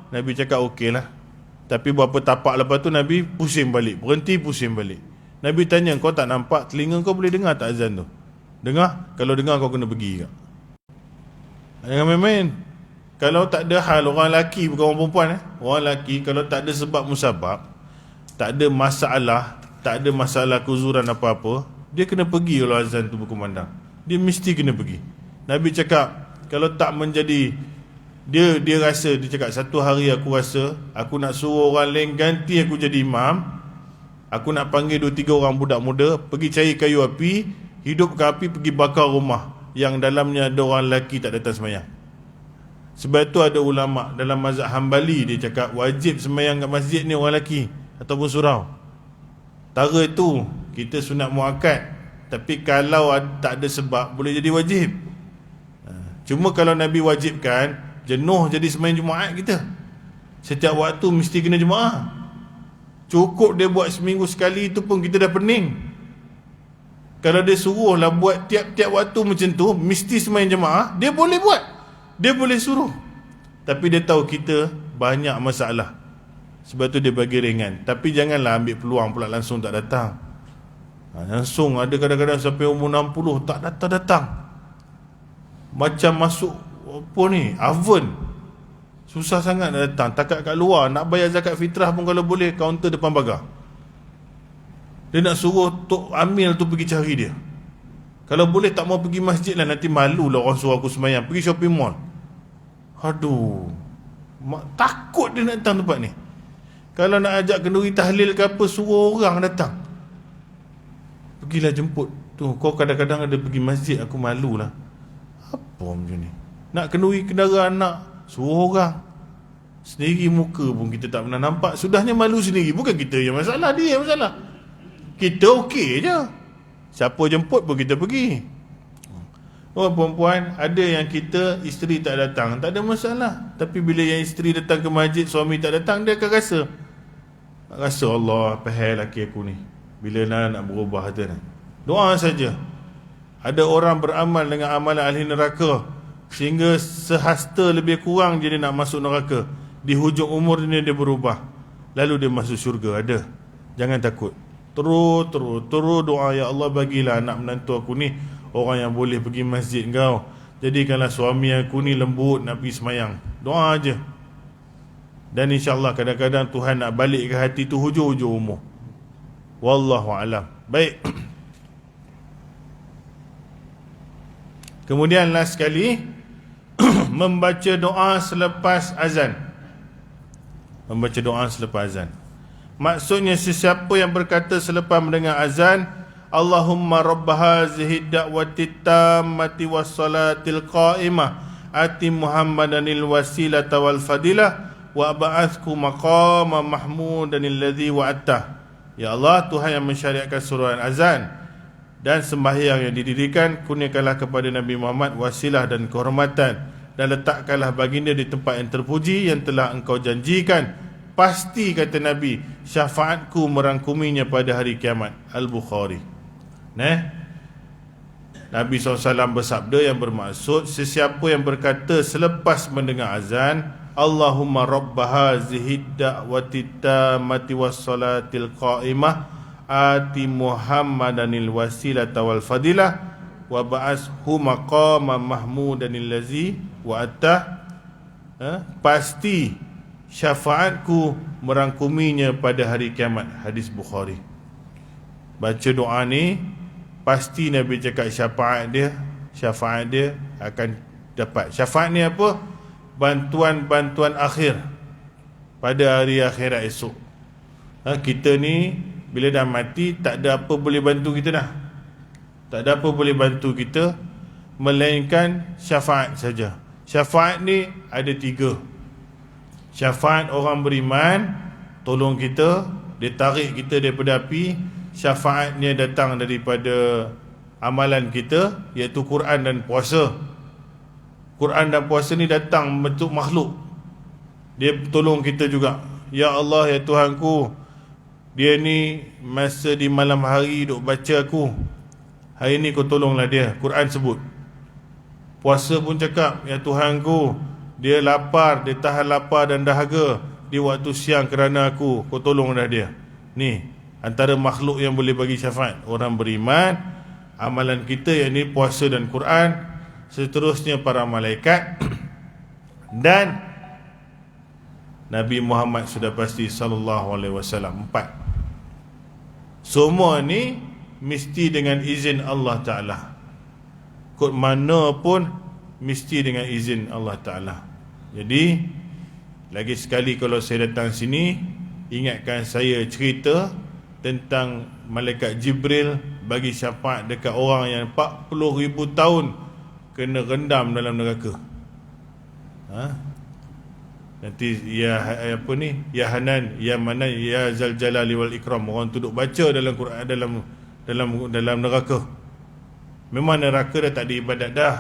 Nabi cakap okey lah. Tapi berapa tapak lepas tu Nabi pusing balik, berhenti pusing balik. Nabi tanya, kau tak nampak, telinga kau boleh dengar tak azan tu? Dengar? Kalau dengar kau kena pergi kat. Jangan main-main. Kalau tak ada hal, orang lelaki bukan orang perempuan orang lelaki, kalau tak ada sebab musabab, tak ada masalah keuzuran apa-apa, dia kena pergi kalau azan tu berkumandang. Dia mesti kena pergi. Nabi cakap, kalau tak menjadi dia rasa, dia cakap, satu hari aku rasa aku nak suruh orang lain ganti aku jadi imam. Aku nak panggil 2-3 orang budak muda, pergi cari kayu api, hidupkan api, pergi bakar rumah yang dalamnya ada orang lelaki tak datang sembahyang. Sebab tu ada ulama dalam mazhab Hambali, dia cakap wajib sembahyang kat masjid ni orang lelaki ataupun surau. Tara itu kita sunat muakkad, tapi kalau tak ada sebab boleh jadi wajib. Cuma kalau Nabi wajibkan, jenuh jadi sembahyang Jumaat kita. Setiap waktu mesti kena Jumaat. Cukup dia buat seminggu sekali, itu pun kita dah pening. Kalau dia suruhlah buat tiap-tiap waktu macam tu, mesti sembahyang jemaah, dia boleh buat, dia boleh suruh. Tapi dia tahu kita banyak masalah, sebab tu dia bagi ringan. Tapi janganlah ambil peluang pula langsung tak datang. Langsung ada kadang-kadang sampai umur 60 tak datang-datang. Macam masuk apa ni, oven. Susah sangat nak datang. Takat kat luar, nak bayar zakat fitrah pun kalau boleh, kaunter depan pagar. Dia nak suruh Tok Amil tu pergi cari dia. Kalau boleh tak mau pergi masjid lah, nanti malu lah orang suruh aku sembahyang, pergi shopping mall. Aduh, takut dia nak datang tempat ni. Kalau nak ajak kenduri tahlil ke apa, suruh orang datang. Pergilah jemput tu. Kau kadang-kadang ada pergi masjid, aku malu lah. Apa macam ni? Nak kenduri kendaraan anak, suruh orang. Sendiri muka pun kita tak pernah nampak. Sudahnya malu sendiri. Bukan kita yang masalah, dia yang masalah. Kita okey je, siapa jemput pun kita pergi. Orang perempuan, ada yang kita isteri tak datang, tak ada masalah. Tapi bila yang isteri datang ke masjid, suami tak datang, dia akan rasa Allah, pahal laki aku ni, bila nak berubah tu. Doa saja. Ada orang beramal dengan amalan ahli neraka, sehingga sehasta lebih kurang je dia nak masuk neraka. Di hujung umur dia berubah, lalu dia masuk syurga. Ada. Jangan takut. Terus doa, ya Allah bagilah anak menantu aku ni orang yang boleh pergi masjid kau. Jadikanlah suami aku ni lembut nak pergi semayang. Doa aja. Dan insya-Allah kadang-kadang Tuhan nak balik ke hati tu hujung-hujung umur. Wallahu alam. Baik. Kemudian last sekali membaca doa selepas azan. Membaca doa selepas azan. Maksudnya sesiapa yang berkata selepas mendengar azan, Allahumma rabb hazihi da'wati tammati wassalatil qa'imah ati Muhammadanil wasilata wal fadilah wa ba'athku maqama mahmudanil ladzi wa'attah. Ya Allah, Tuhan yang mensyariatkan suruhan azan dan sembahyang yang didirikan, kurniakanlah kepada Nabi Muhammad wasilah dan kehormatan, dan letakkanlah baginda di tempat yang terpuji yang telah engkau janjikan. Pasti, kata Nabi, syafaatku merangkuminya pada hari kiamat. Al-Bukhari. Nabi SAW bersabda yang bermaksud, sesiapa yang berkata selepas mendengar azan, Allahumma rabba hazihi da'wati tammati wassalatil qa'imah ati Muhammadanil wasilata wal fadilah wa ba'ashu maqama mahmudanil ladzi wa'attah. pasti syafaatku merangkuminya pada hari kiamat. Hadis Bukhari. Baca doa ni, pasti Nabi cakap syafaat dia akan dapat. Syafaat ni apa? Bantuan-bantuan akhir pada hari akhirat esok. Kita ni bila dah mati, tak ada apa boleh bantu kita dah. Tak ada apa boleh bantu kita melainkan syafaat saja. Syafaat ni ada 3. Syafaat orang beriman, tolong kita, dia tarik kita daripada api. Syafaatnya datang daripada amalan kita, iaitu Quran dan puasa. Quran dan puasa ni datang bentuk makhluk, dia tolong kita juga. Ya Allah, ya Tuhanku, dia ni masa di malam hari duk baca aku, hari ni kau tolonglah dia. Quran sebut. Puasa pun cakap, ya Tuhanku, dia lapar, dia tahan lapar dan dahaga di waktu siang kerana aku, kau tolonglah dia. Ni antara makhluk yang boleh bagi syafaat, orang beriman, amalan kita yang ni puasa dan Quran, seterusnya para malaikat dan Nabi Muhammad sudah pasti sallallahu alaihi wasallam. 4. Semua ni mesti dengan izin Allah Ta'ala. Kod mana pun mesti dengan izin Allah Ta'ala. Jadi lagi sekali kalau saya datang sini, ingatkan saya cerita tentang malaikat Jibril bagi syafaat dekat orang yang 40,000 tahun kena rendam dalam neraka. Nanti ya apa ni, ya Hanan, ya Manan, ya Zal Jalali wal Ikram, orang tu duk baca dalam Quran, dalam neraka. Memang neraka dah tak ada ibadat dah,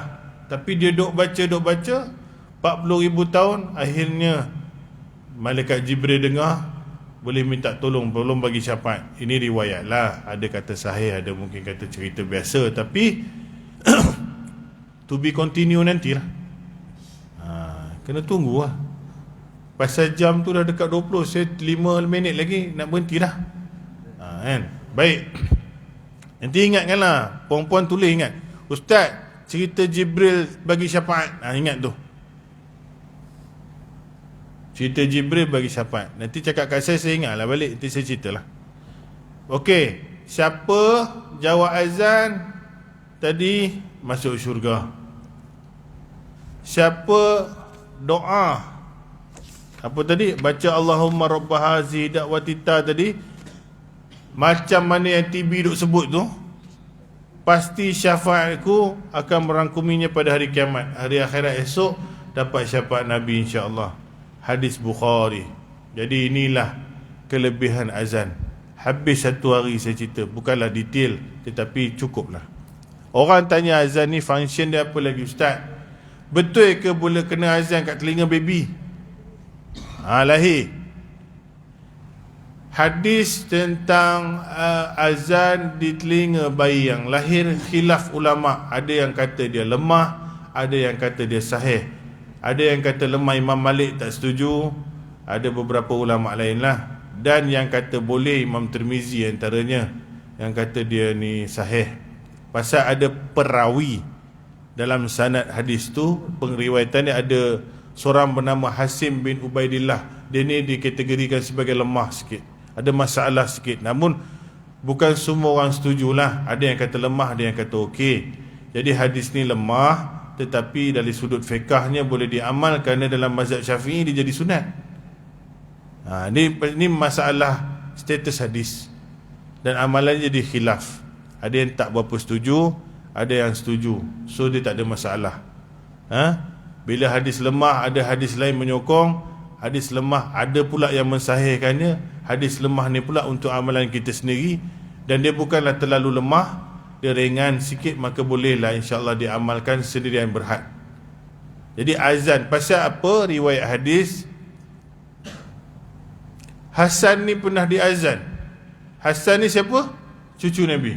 tapi dia duk baca 40,000 tahun. Akhirnya malaikat Jibril dengar, boleh minta tolong bagi syafaat. Ini riwayat lah, ada kata sahih, ada mungkin kata cerita biasa, tapi to be continue nantilah. Kena tunggu lah. Pasal jam tu dah dekat 20, saya 5 minit lagi nak berhenti dah. Kan? Baik. Nanti ingatkanlah, puan-puan tulis ingat, Ustaz, cerita Jibril bagi syafaat. Ingat tu, cerita Jibril bagi syafaat. Nanti cakap kat saya ingatlah balik, nanti saya ceritalah. Okey, siapa jawab azan tadi masuk syurga. Siapa doa apa tadi, baca Allahumma rabb hazihi da'watita tadi, macam mana yang TB duk sebut tu, pasti syafaatku akan merangkuminya pada hari kiamat. Hari akhirat esok dapat syafaat Nabi, insya-Allah. Hadis Bukhari. Jadi inilah kelebihan azan. Habis 1 hari saya cerita, bukanlah detail, tetapi cukuplah. Orang tanya azan ni function dia apa lagi, Ustaz? Betul ke boleh kena azan kat telinga baby? Lahir. Hadis tentang azan di telinga bayi yang lahir, khilaf ulama. Ada yang kata dia lemah, ada yang kata dia sahih. Ada yang kata lemah, Imam Malik tak setuju, ada beberapa ulama lain lah. Dan yang kata boleh, Imam Tirmizi antaranya, yang kata dia ni sahih. Pasal ada perawi dalam sanad hadis tu, pengriwayatan dia ada seorang bernama Hasim bin Ubaidillah. Dia ni dikategorikan sebagai lemah sikit, ada masalah sikit. Namun bukan semua orang setujulah. Ada yang kata lemah, ada yang kata okey. Jadi hadis ni lemah, tetapi dari sudut fiqahnya boleh diamal, kerana dalam mazhab Syafi'i dia jadi sunat. Ni masalah status hadis, dan amalannya jadi khilaf. Ada yang tak berapa setuju, ada yang setuju. So dia tak ada masalah. Bila hadis lemah, ada hadis lain menyokong. Hadis lemah ada pula yang mensahihkannya. Hadis lemah ni pula untuk amalan kita sendiri, dan dia bukanlah terlalu lemah, dia ringan sikit, maka bolehlah insya-Allah diamalkan sendirian berhad. Jadi azan, pasal apa? Riwayat hadis, Hasan ni pernah diazan. Hasan ni siapa? Cucu Nabi.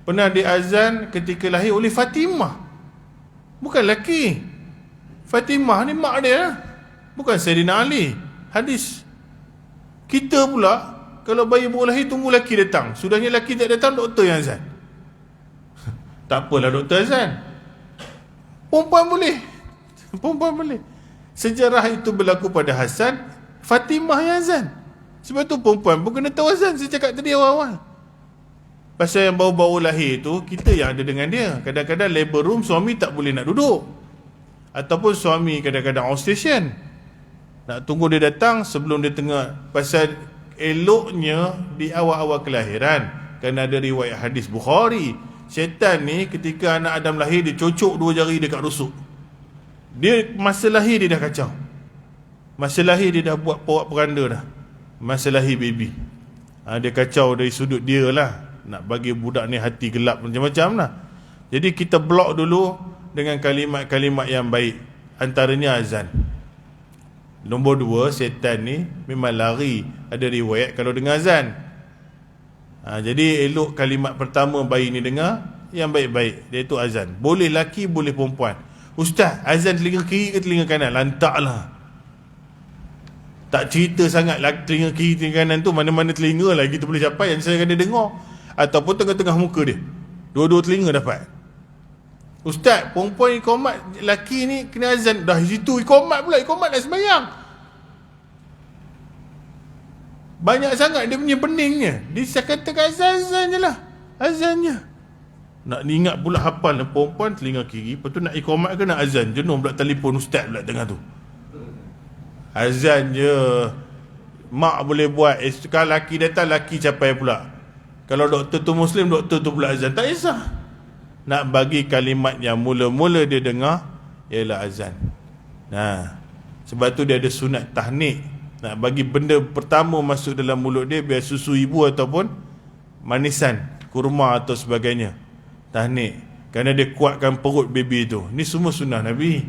Pernah diazan ketika lahir oleh Fatimah, bukan lelaki. Fatimah ni mak dia, bukan Sayyidina Ali. Hadis. Kita pula kalau bayi baru lahir tunggu lelaki datang. Sudahnya lelaki tak datang, doktor yang azan. Tak apalah doktor azan, perempuan boleh. Perempuan boleh. Sejarah itu berlaku pada Hasan, Fatimah yang azan. Sebab tu perempuan pun kena tahu azan. Saya cakap tadi awal-awal. Pasal yang baru-baru lahir tu, kita yang ada dengan dia. Kadang-kadang labor room, suami tak boleh nak duduk. Ataupun suami kadang-kadang outstation. Nak tunggu dia datang sebelum dia tengah. Pasal eloknya di awal-awal kelahiran. Kerana ada riwayat hadis Bukhari. Syaitan ni ketika anak Adam lahir, dia cocok 2 jari dekat rusuk. Dia masa lahir dia dah kacau. Masa lahir dia dah buat porak peranda dah. Masa lahir baby. Dia kacau dari sudut dia lah. Nak bagi budak ni hati gelap macam-macam lah. Jadi kita blok dulu dengan kalimat-kalimat yang baik. Antaranya azan. Nombor 2, setan ni memang lari. Ada riwayat kalau dengar azan. Jadi elok kalimat pertama bayi ni dengar yang baik-baik, iaitu azan. Boleh laki, boleh perempuan. Ustaz, azan telinga kiri ke telinga kanan? Lantaklah. Tak cerita sangat lah telinga kiri, telinga kanan tu. Mana-mana telinga lagi tu boleh capai yang saya kena dengar. Ataupun tengah-tengah muka dia, dua-dua telinga dapat. Ustaz, perempuan ikomat, laki ni kena azan. Dah situ ikomat pula, ikomat dah sembahyang. Banyak sangat dia punya beningnya. Dia katakan azan je lah, azan je. Nak ingat pula hafal perempuan telinga kiri, lepas tu nak ikomat ke nak azan. Jenuh pula telefon ustaz pula tengah tu. Azan je. Mak boleh buat. Kalau laki datang, laki capai pula. Kalau doktor tu Muslim, doktor tu pula azan. Tak kisah. Nak bagi kalimat yang mula-mula dia dengar ialah azan. Sebab tu dia ada sunat tahnik. Nak bagi benda pertama masuk dalam mulut dia, biar susu ibu ataupun manisan, kurma atau sebagainya. Tahnik. Kerana dia kuatkan perut baby tu. Ni semua sunnah Nabi.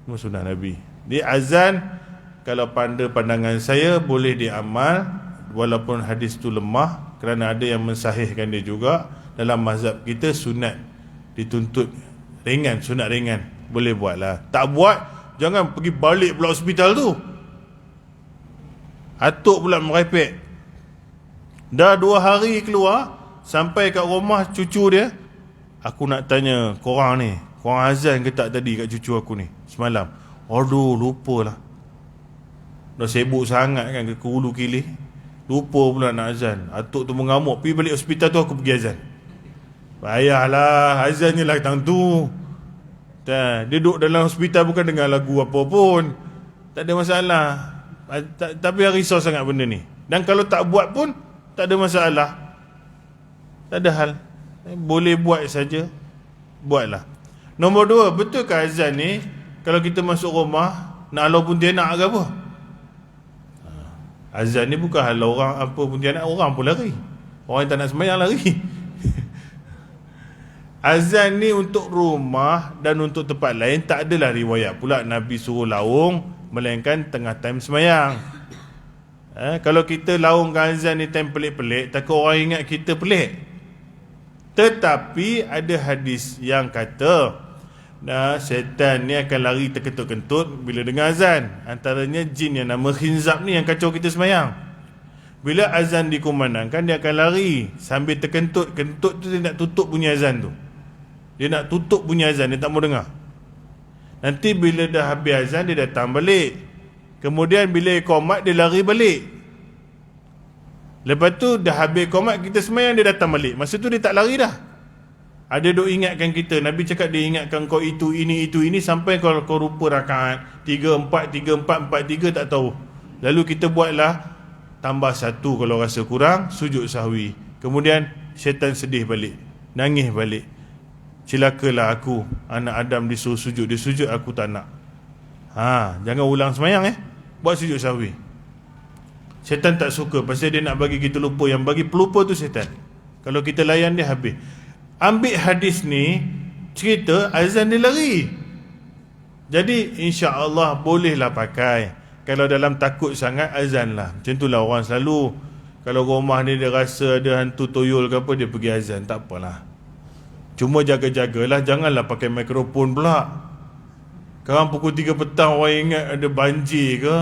Semua sunnah Nabi. Dia azan, kalau pandangan saya boleh diamal, walaupun hadis tu lemah. Kerana ada yang mensahihkan dia juga. Dalam mazhab kita sunat dituntut ringan, sunat ringan. Boleh buatlah. Tak buat, jangan pergi balik pula hospital tu. Atuk pula merepek. Dah 2 hari keluar, sampai kat rumah cucu dia. Aku nak tanya korang ni, korang azan ke tak tadi kat cucu aku ni semalam? Aduh, lupalah. Dah sibuk sangat kan ke hulu kilih, lupa pula nak azan. Atuk tu mengamuk. Pergi balik hospital tu aku pergi azan. Payahlah, azan je lah tang tu. Dia duduk dalam hospital bukan dengar lagu apa pun. Tak ada masalah. Tapi risau sangat benda ni. Dan kalau tak buat pun tak ada masalah. Tak ada hal. Boleh buat saja. Buatlah. Nombor 2, betul ke azan ni kalau kita masuk rumah nak halau pontianak ke apa? Azan ni bukan halau orang apa pontianak, orang pun lari. Orang yang tak nak sembahyang lari. Azan ni untuk rumah dan untuk tempat lain tak adalah riwayat pula Nabi suruh laung, melainkan tengah time sembahyang. Kalau kita laungkan azan ni time pelik-pelik, takut orang ingat kita pelik. Tetapi ada hadis yang kata syaitan ni akan lari terkentut-kentut bila dengar azan. Antaranya jin yang nama Khinzab ni yang kacau kita sembahyang. Bila azan dikumandangkan, dia akan lari sambil terkentut-kentut tu. Dia nak tutup bunyi azan tu. Dia nak tutup bunyi azan, dia tak mau dengar. Nanti bila dah habis azan, dia datang balik. Kemudian bila iqamat, dia lari balik. Lepas tu dah habis iqamat, kita sembahyang, dia datang balik. Masa tu dia tak lari dah. Ada duk ingatkan kita. Nabi cakap dia ingatkan kau itu, ini, sampai kau rupa rakaat 3, 4, 3, 4, 4, 3 tak tahu. Lalu kita buatlah tambah 1 kalau rasa kurang, sujud sahwi. Kemudian syaitan sedih balik, nangis balik. Celakalah aku, anak Adam disuruh sujud, dia sujud aku tak nak. Jangan ulang sembahyang buat sujud sahwi. Syaitan tak suka, pasal dia nak bagi kita lupa. Yang bagi pelupa tu syaitan. Kalau kita layan dia, habis. Ambil hadis ni, cerita azan dia lari. Jadi insya-Allah bolehlah pakai. Kalau dalam takut sangat, azan lah. Macam itulah orang selalu. Kalau rumah ni dia rasa ada hantu toyol ke apa, dia pergi azan. Tak apalah. Cuma jaga-jagalah, janganlah pakai mikrofon pula. Sekarang pukul 3 petang orang ingat ada banjir ke,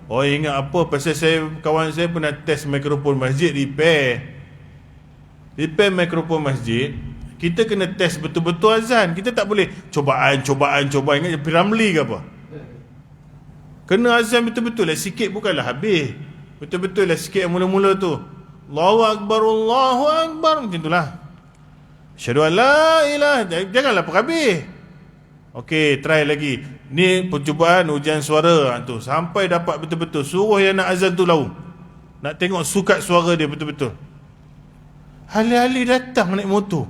orang ingat apa. Pasal kawan saya pernah test mikrofon masjid, repair mikrofon masjid. Kita kena test betul-betul azan. Kita tak boleh cobaan ingat Piramli ke apa. Kena azan betul-betul lah, sikit bukanlah habis. Betul-betul lah sikit yang mula-mula tu. Allahu Akbar, Allahu Akbar, macam itulah. Asyhadu an la ilaha, janganlah perhabis. Okey, try lagi. Ni percubaan ujian suara tu. Sampai dapat betul-betul. Suruh yang nak azan tu lalu. Nak tengok sukat suara dia betul-betul. Alih-alih datang naik motor.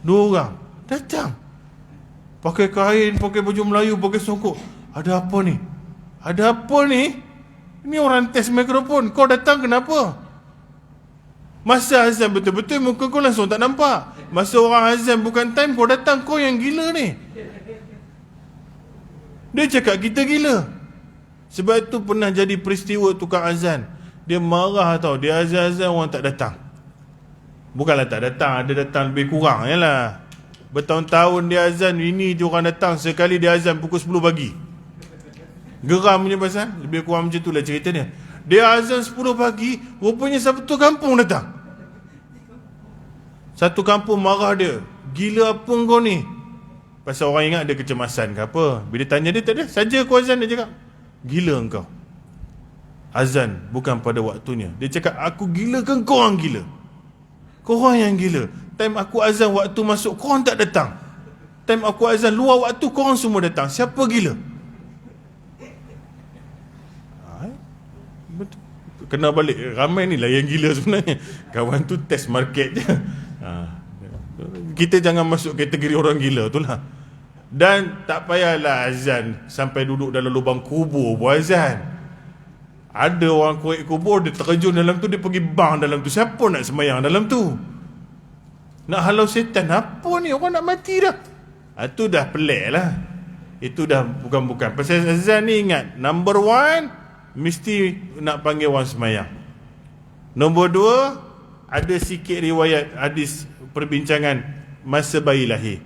2 orang datang. Pakai kain, pakai baju Melayu, pakai songkok. Ada apa ni? Ada apa ni? Ini orang test mikrofon. Kau datang kenapa? Masa azan betul-betul muka kau langsung tak nampak. Masa orang azan bukan time, kau datang, kau yang gila ni. Dia cakap kita gila. Sebab itu pernah jadi peristiwa tukang azan. Dia marah tau. Dia azan-azan orang tak datang. Bukanlah tak datang, ada datang lebih kurang je lah. Bertahun-tahun dia azan, ini je orang datang. Sekali dia azan pukul 10 pagi. Geram punya pasal. Lebih kurang macam tu lah cerita dia. Dia azan 10 pagi, rupanya satu kampung datang. Satu kampung marah dia. Gila apa kau ni? Pasal orang ingat dia kecemasan ke apa. Bila tanya dia, tak ada. Saja kau azan, dia cakap, gila engkau. Azan bukan pada waktunya. Dia cakap, aku gila ke kau orang gila? Kau orang yang gila. Time aku azan waktu masuk, kau orang tak datang. Time aku azan luar waktu, kau orang semua datang. Siapa gila? Kena balik. Ramai ni lah yang gila sebenarnya. Kawan tu test market je. Kita jangan masuk kategori orang gila tu lah. Dan tak payahlah azan sampai duduk dalam lubang kubur buat azan. Ada orang korek kubur, dia terjun dalam tu, dia pergi bang dalam tu. Siapa nak semayang dalam tu? Nak halau setan. Apa ni, orang nak mati dah. Itu dah pelik lah. Itu dah bukan-bukan. Pasal azan ni ingat, number 1, mesti nak panggil orang semayang. Nombor 2, ada sikit riwayat hadis perbincangan masa bayi lahir.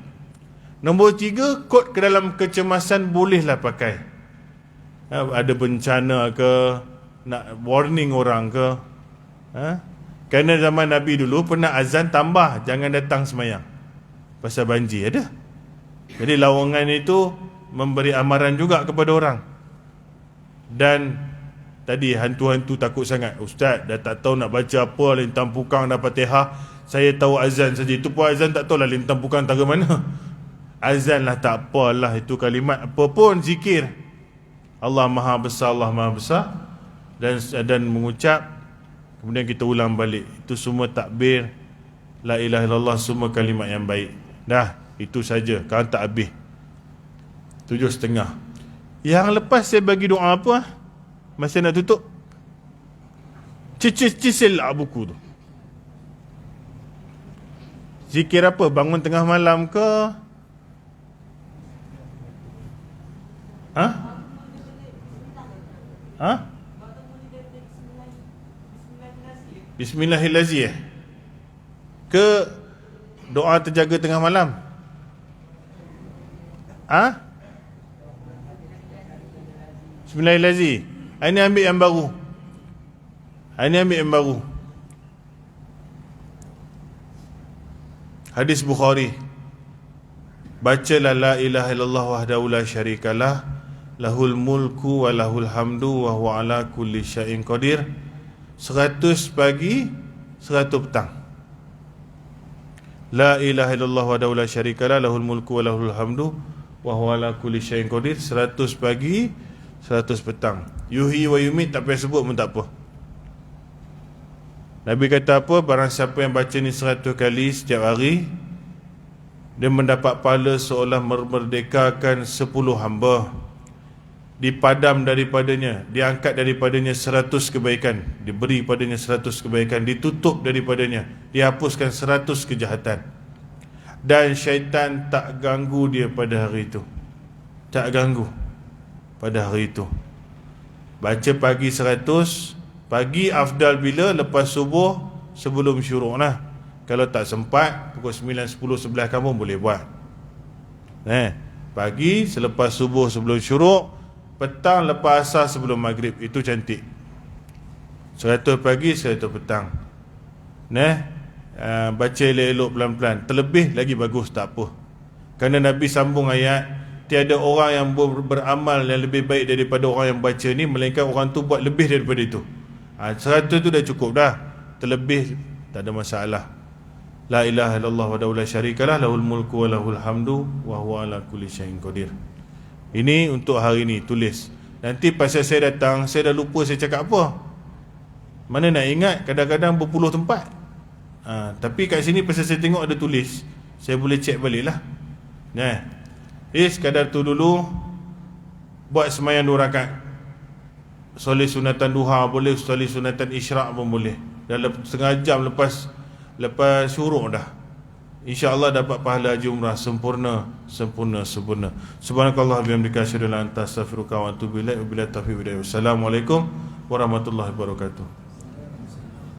Nombor 3, kod ke dalam kecemasan bolehlah pakai. Ada bencana ke, nak warning orang ke. Kerana zaman Nabi dulu pernah azan tambah, jangan datang semayang pasal banjir ada. Jadi lawangan itu memberi amaran juga kepada orang. Dan tadi hantu-hantu takut sangat. Ustaz dah tak tahu nak baca apa, lintang pukang dah Fatihah. Saya tahu azan saja. Itu pun azan tak tahu lah lintang pukang antara mana. Azan lah tak apalah, itu kalimat apa pun zikir. Allah Maha Besar, Allah Maha Besar. Dan mengucap, kemudian kita ulang balik. Itu semua takbir, la ilaha illallah, semua kalimat yang baik. Dah, itu saja. Kalau tak habis 7.30. Yang lepas saya bagi doa apa? Masa nak tutup, cisil lah buku tu. Zikir apa? Bangun tengah malam ke? Bismillahirrahmanirrahim. Ke doa terjaga tengah malam? Bismillahirrahmanirrahim. Ini ambil yang baru. Ini ambil yang baru. Hadis Bukhari. Bacalah la ilaha illallah wahdahu la syarikalah, lahul mulku wa lahul hamdu wa huwa ala kulli syai'in qadir. 100 pagi, 100 petang. La ilaha illallah wahdahu la syarikalah, lahul mulku wa lahul hamdu wa huwa ala kulli syai'in qadir. 100 pagi, 100 petang. Yuhyi wa yumit tak payah sebut pun tak apa. Nabi kata apa? Barang siapa yang baca ni 100 kali setiap hari, dia mendapat pahala seolah memerdekakan 10 hamba. Dipadam daripadanya, diangkat daripadanya 100 kebaikan, diberi padanya 100 kebaikan, ditutup daripadanya, dihapuskan 100 kejahatan. Dan syaitan tak ganggu dia pada hari itu. Tak ganggu pada hari itu. Baca pagi 100. Pagi afdal bila? Lepas subuh, sebelum syuruk lah. Kalau tak sempat, pukul 9, 10, 11 kamu boleh buat. Pagi selepas subuh sebelum syuruk, petang lepas asar sebelum maghrib. Itu cantik. 100 pagi, 100 petang. Baca elok-elok pelan-pelan. Terlebih lagi bagus, tak apa. Kerana Nabi sambung ayat, tiada orang yang beramal yang lebih baik daripada orang yang baca ni, melainkan orang tu buat lebih daripada itu. 100 tu dah cukup dah. Terlebih tak ada masalah. La ilaha illallah wahdahu la syarikalah, lahul mulku wa lahul hamdu wa huwa ala kulli syai'in qadir. Ini untuk hari ni, tulis. Nanti pasal saya datang, saya dah lupa saya cakap apa. Mana nak ingat, kadang-kadang berpuluh tempat. Tapi kat sini pasal saya tengok ada tulis, saya boleh cek balik lah. Sekadar tu dulu. Buat semayang 2 rakaat, solat sunatan duha boleh, solat sunatan isyraq pun boleh. Dalam setengah jam lepas syuruk dah, InsyaAllah dapat pahala haji umrah sempurna. Subhanakallah bihamdika asyhadu an la ilaha illa anta astaghfiruka wa atubu ilaik. Wabillahi taufiq wal hidayah. Wassalamualaikum warahmatullahi wabarakatuh.